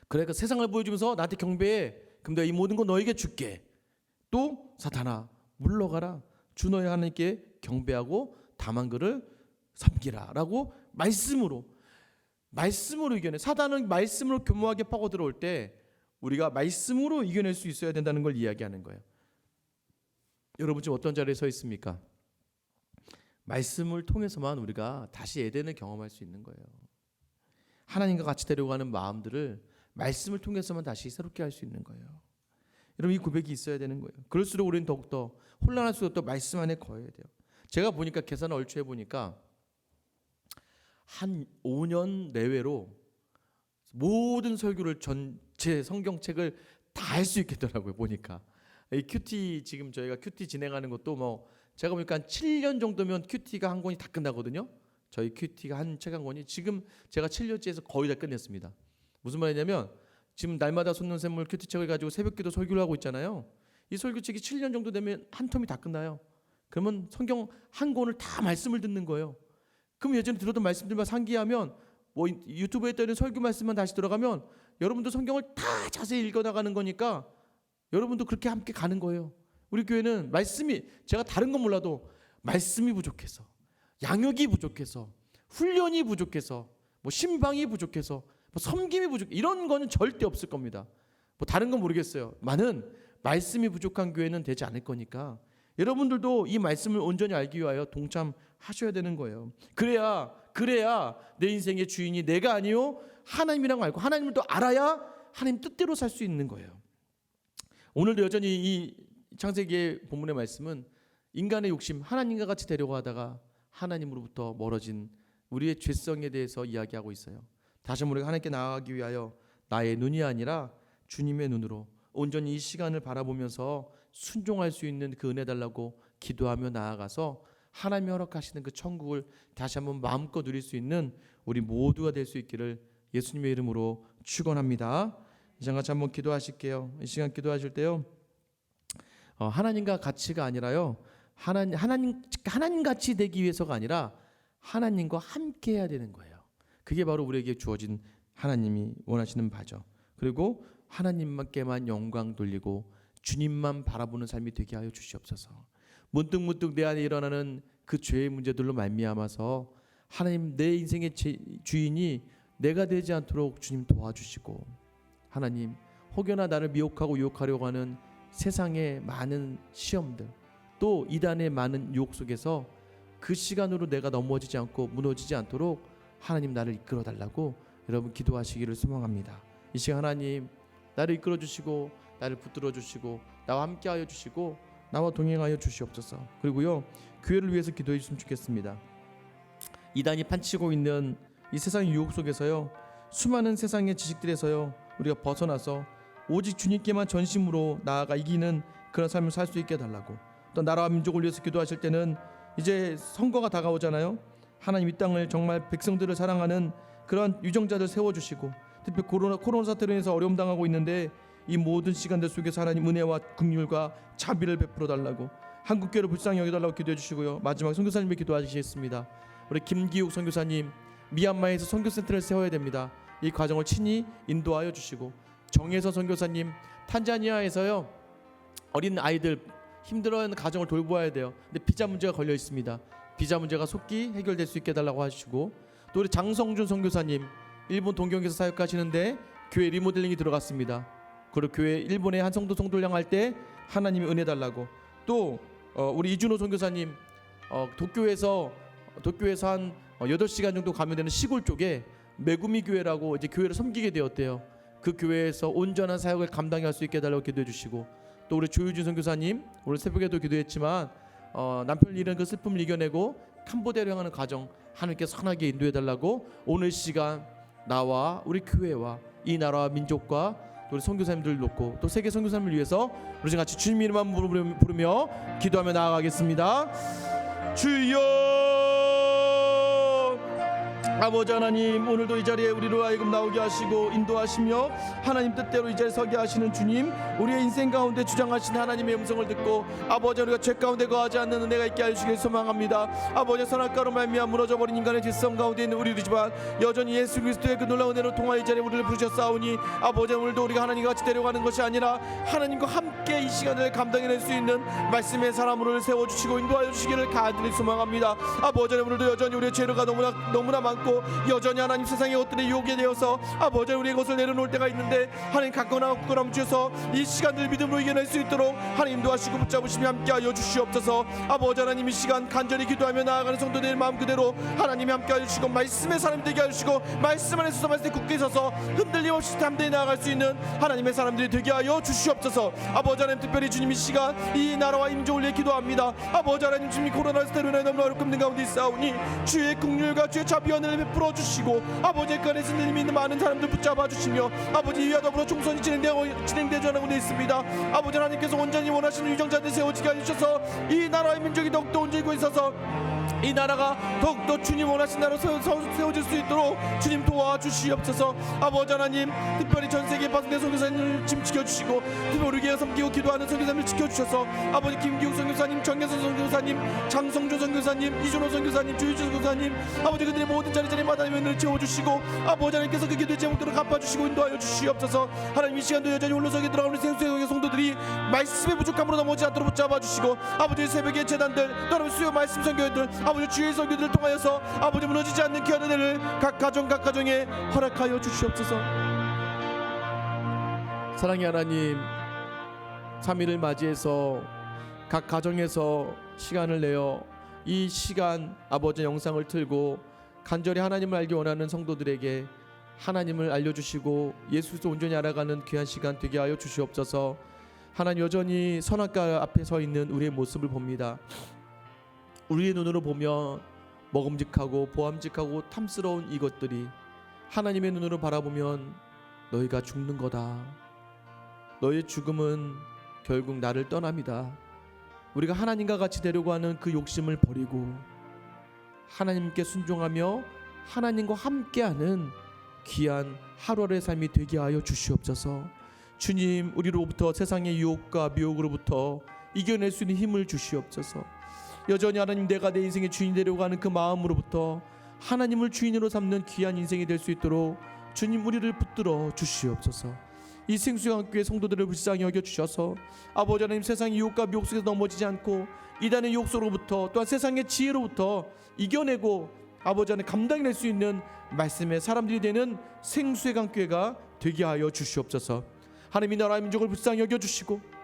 그러니까 세상을 보여주면서 나한테 경배해. 그럼 내가 이 모든 거 너에게 줄게. 또 사탄아 물러가라. 주 너의 하나님께 경배하고 다만 그를 섬기라 라고 말씀으로 이겨내. 사단은 말씀으로 교묘하게 파고 들어올 때 우리가 말씀으로 이겨낼 수 있어야 된다는 걸 이야기하는 거예요. 여러분 지금 어떤 자리에 서 있습니까? 말씀을 통해서만 우리가 다시 에덴을 경험할 수 있는 거예요. 하나님과 같이 데려가는 마음들을 말씀을 통해서만 다시 새롭게 할 수 있는 거예요. 여러분 이 고백이 있어야 되는 거예요. 그럴수록 우리는 더욱더 혼란할수록 더 말씀 안에 거해야 돼요. 제가 보니까 계산을 얼추 해보니까 한 5년 내외로 모든 설교를 전체 성경책을 다 할 수 있겠더라고요. 보니까 이 큐티 지금 저희가 큐티 진행하는 것도 뭐 제가 보니까 한 7년 정도면 큐티가 한 권이 다 끝나거든요. 저희 큐티가 한 책 한 권이 지금 제가 7년째에서 거의 다 끝냈습니다. 무슨 말이냐면 지금 날마다 솟는 샘물 큐티책을 가지고 새벽기도 설교를 하고 있잖아요. 이 설교책이 7년 정도 되면 한 텀이 다 끝나요. 그러면 성경 한 권을 다 말씀을 듣는 거예요. 그럼 예전에 들었던 말씀들만 상기하면 뭐 유튜브에 떠있는 설교 말씀만 다시 들어가면 여러분도 성경을 다 자세히 읽어나가는 거니까 여러분도 그렇게 함께 가는 거예요. 우리 교회는 말씀이 제가 다른 건 몰라도 말씀이 부족해서 양육이 부족해서 훈련이 부족해서 뭐 신방이 부족해서 뭐 섬김이 부족 이런 거는 절대 없을 겁니다. 뭐 다른 건 모르겠어요. 많은 말씀이 부족한 교회는 되지 않을 거니까 여러분들도 이 말씀을 온전히 알기 위하여 동참하셔야 되는 거예요. 그래야 그래야 내 인생의 주인이 내가 아니요 하나님이라는 걸 알고 하나님을 또 알아야 하나님 뜻대로 살 수 있는 거예요. 오늘도 여전히 이 창세기의 본문의 말씀은 인간의 욕심, 하나님과 같이 되려고 하다가 하나님으로부터 멀어진 우리의 죄성에 대해서 이야기하고 있어요. 다시 한번 우리가 하나님께 나아가기 위하여 나의 눈이 아니라 주님의 눈으로 온전히 이 시간을 바라보면서 순종할 수 있는 그 은혜 달라고 기도하며 나아가서 하나님이 허락하시는 그 천국을 다시 한번 마음껏 누릴 수 있는 우리 모두가 될 수 있기를 예수님의 이름으로 축원합니다. 이 시간 같이 한번 기도하실게요. 이 시간 기도하실 때요, 하나님과 같이가 아니라요, 하나님 같이 되기 위해서가 아니라 하나님과 함께 해야 되는 거예요. 그게 바로 우리에게 주어진 하나님이 원하시는 바죠. 그리고 하나님께만 영광 돌리고 주님만 바라보는 삶이 되게 하여 주시옵소서. 문득문득 내 안에 일어나는 그 죄의 문제들로 말미암아서 하나님 내 인생의 주인이 내가 되지 않도록 주님 도와주시고, 하나님 혹여나 나를 미혹하고 유혹하려고 하는 세상의 많은 시험들, 또 이단의 많은 유혹 속에서 그 시간으로 내가 넘어지지 않고 무너지지 않도록 하나님 나를 이끌어 달라고 여러분 기도하시기를 소망합니다. 이 시간 하나님 나를 이끌어 주시고 나를 붙들어 주시고 나와 함께 하여 주시고 나와 동행하여 주시옵소서. 그리고요, 교회를 위해서 기도해 주시면 좋겠습니다. 이단이 판치고 있는 이 세상의 유혹 속에서요, 수많은 세상의 지식들에서요 우리가 벗어나서 오직 주님께만 전심으로 나아가 이기는 그런 삶을 살 수 있게 해달라고, 또 나라와 민족을 위해서 기도하실 때는 이제 선거가 다가오잖아요. 하나님 이 땅을 정말 백성들을 사랑하는 그런 유정자들 세워주시고, 특히 코로나 사태로 인해서 어려움 당하고 있는데 이 모든 시간들 속에서 하나님 은혜와 긍휼과 자비를 베풀어 달라고, 한국교회를 불쌍히 여겨달라고 기도해 주시고요. 마지막 선교사님을 기도하시겠습니다. 우리 김기욱 선교사님, 미얀마에서 선교센터를 세워야 됩니다. 이 과정을 친히 인도하여 주시고, 정혜서 선교사님, 탄자니아에서요 어린 아이들 힘들어하는 가정을 돌보아야 돼요. 근데 비자 문제가 걸려 있습니다. 비자 문제가 속기 해결될 수 있게 해달라고 하시고, 또 우리 장성준 선교사님, 일본 동경에서 사역하시는데 교회 리모델링이 들어갔습니다. 그리고 교회 일본의 한 성도 성도를 향할 때 하나님이 은혜 달라고, 또 우리 이준호 선교사님, 도쿄에서 한 8시간 정도 가면 되는 시골 쪽에 메구미 교회라고 이제 교회를 섬기게 되었대요. 그 교회에서 온전한 사역을 감당할 수 있게 해달라고 기도해 주시고, 또 우리 조유진 선교사님, 오늘 새벽에도 기도했지만 남편을 잃은 그 슬픔을 이겨내고 캄보디아로 향하는 과정 하나님께 선하게 인도해 달라고, 오늘 시간 나와 우리 교회와 이 나라와 민족과 또 우리 선교사님들 놓고 또 세계 선교사님을 위해서 우리 같이 주님 이름만 부르며 기도하며 나아가겠습니다. 주여, 아버지 하나님, 오늘도 이 자리에 우리로 하여금 나오게 하시고 인도하시며 하나님 뜻대로 이 자리에 서게 하시는 주님, 우리의 인생 가운데 주장하신 하나님의 음성을 듣고 아버지, 우리가 죄 가운데 거하지 않는 은혜가 있게 하시길 소망합니다. 아버지, 선악과로 말미암아 무너져버린 인간의 죄성 가운데 있는 우리들이지만 여전히 예수 그리스도의 그 놀라운 은혜로 통하여 이 자리에 우리를 부르셨사오니, 아버지 오늘도 우리가 하나님과 같이 데려가는 것이 아니라 하나님과 함께 이 시간을 감당해낼 수 있는 말씀의 사람으로 세워주시고 인도하여 주시기를 간절히 소망합니다. 아버지, 오늘도 여전히 우리의 죄가 너무나 많고 여전히 하나님 세상의 것들에 유혹에 되어서 아버지 우리의 것을 내려놓을 때가 있는데, 하나님 갖거나 없거나 주셔서 이 시간들 믿음으로 이겨낼 수 있도록 하나님 도와주시고 붙잡으시며 함께하여 주시옵소서. 아버지 하나님, 이 시간 간절히 기도하며 나아가는 성도들의 마음 그대로 하나님이 함께하여 주시고 말씀의 사람 되게 하여 주시고, 말씀 안에 서서 말씀에 굳게 서서 흔들림 없이 담대히 나아갈 수 있는 하나님의 사람들이 되게 하여 주시옵소서. 아버지 하나님, 특별히 주님 이 시간 이 나라와 임종을 위해 기도합니다. 아버지 하나님, 주님이 코로나 사태로 인해 너무 어렵고 힘든 가운데 있사오니 주의 긍휼과 주의 자비와 은혜를 베풀어 주시고, 아버지 그 안에 흔들림이 있는 많은 사람들 붙잡아 주시며, 아버지 이와 더불어 총선이 진행되지 않고 있습니다. 아버지 하나님께서 온전히 원하시는 유정자들 세워지게 하셔서 이 나라의 민족이 더욱더 온전히 있어서 이 나라가 더욱더 주님 원하신 나라로 세워질 수 있도록 주님 도와주시옵소서. 아버지 하나님, 특별히 전세계 박승대 선교사님을 지금 지켜주시고, 특별히 우리 교회 섬기고 기도하는 선교사님을 지켜주셔서 아버지 김기욱 선교사님, 정혜선 선교사님, 장성준 선교사님, 이준호 선교사님, 조유진 선교사님, 아버지 그들의 모든 자리마다 은혜를 채워주시고, 아버지 하나님께서 그 기도의 제목들을 갚아주시고 인도하여 주시옵소서. 하나님, 이 시간도 여전히 홀로서기 들어가는 생수의 성도들이 말씀의 부족함으로 넘어지지 않도록 붙잡아주시고, 아버지 새벽의 재단들, 또는 수요 말씀 선교들, 아버지 주의 설교들을 통하여서 아버지 무너지지 않는 귀한 은혜를 각 가정에 허락하여 주시옵소서. 사랑의 하나님, 3일을 맞이해서 각 가정에서 시간을 내어 이 시간 아버지 영상을 틀고 간절히 하나님을 알기 원하는 성도들에게 하나님을 알려주시고 예수 그리스도 온전히 알아가는 귀한 시간 되게 하여 주시옵소서. 하나님, 여전히 선악과 앞에 서 있는 우리의 모습을 봅니다. 우리의 눈으로 보면 먹음직하고 보암직하고 탐스러운 이것들이 하나님의 눈으로 바라보면 너희가 죽는 거다. 너희의 죽음은 결국 나를 떠납니다. 우리가 하나님과 같이 되려고 하는 그 욕심을 버리고 하나님께 순종하며 하나님과 함께하는 귀한 하루의 삶이 되게 하여 주시옵소서. 주님, 우리로부터 세상의 유혹과 미혹으로부터 이겨낼 수 있는 힘을 주시옵소서. 여전히 하나님, 내가 내 인생의 주인이 되려고 하는 그 마음으로부터 하나님을 주인으로 삼는 귀한 인생이 될 수 있도록 주님, 우리를 붙들어 주시옵소서. 이 생수강교회 성도들을 불쌍히 여겨주셔서 아버지 하나님, 세상의 유혹과 미혹 속에서 넘어지지 않고 이단의 유혹 속으로부터 또한 세상의 지혜로부터 이겨내고 아버지 하나님 감당해낼 수 있는 말씀의 사람들이 되는 생수의 강교회가 되게 하여 주시옵소서. 하나님, 이 나라의 민족을 불쌍히 여겨주시고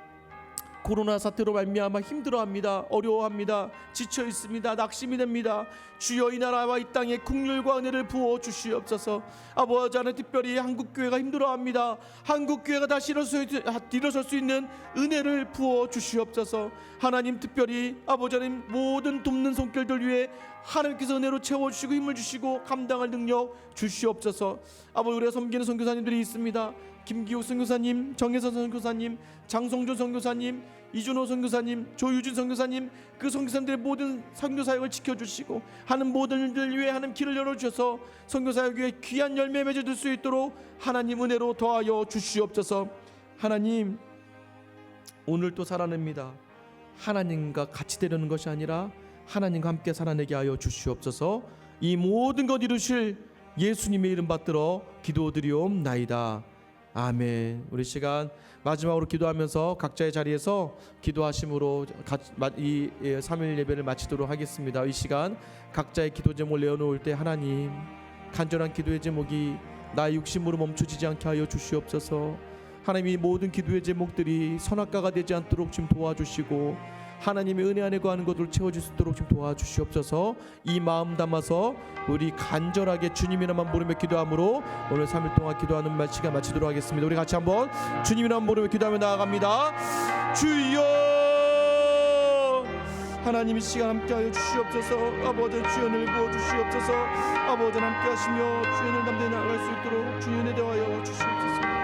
코로나 사태로 말미암아 힘들어합니다. 어려워합니다. 지쳐 있습니다. 낙심이 됩니다. 주여, 이 나라와 이 땅에 국률과 은혜를 부어 주시옵소서. 아버지 하나님, 특별히 한국교회가 힘들어합니다. 한국교회가 다시 일어설 수 있는 은혜를 부어 주시옵소서. 하나님, 특별히 아버지 하나님, 모든 돕는 손길들 위해 하나님께서 은혜로 채워주시고 힘을 주시고 감당할 능력 주시옵소서. 아버지, 우리가 섬기는 선교사님들이 있습니다. 김기호 선교사님, 정혜선 선교사님, 장성준 선교사님, 이준호 선교사님, 조유진 선교사님, 그 선교사님들의 모든 선교사역을 지켜주시고 하는 모든 일들 위해 하나님 길을 열어주셔서 선교사역 위에 귀한 열매 맺어줄 수 있도록 하나님 은혜로 더하여 주시옵소서. 하나님, 오늘 또 살아냅니다. 하나님과 같이 되려는 것이 아니라 하나님과 함께 살아내게 하여 주시옵소서. 이 모든 것 이루실 예수님의 이름 받들어 기도드리옵나이다. 아멘. 우리 시간 마지막으로 기도하면서 각자의 자리에서 기도하심으로 이 3일 예배를 마치도록 하겠습니다. 이 시간 각자의 기도 제목을 내어놓을 때 하나님, 간절한 기도의 제목이 나의 육심으로 멈춰지지 않게 하여 주시옵소서. 하나님, 이 모든 기도의 제목들이 선악과가 되지 않도록 좀 도와주시고 하나님의 은혜 안에 거하는 것을 채워줄 수 있도록 좀 도와주시옵소서. 이 마음 담아서 우리 간절하게 주님이라만 부르며 기도함으로 오늘 3일 동안 기도하는 시간 마치도록 하겠습니다. 우리 같이 한번 주님이라만 부르며 기도하며 나아갑니다. 주여, 하나님 이 시간 함께하여 주시옵소서. 아버지, 주연을 부어주시옵소서. 아버지, 함께하시며 주연을 담대히 나아갈 수 있도록 주연에 대하여 주시옵소서.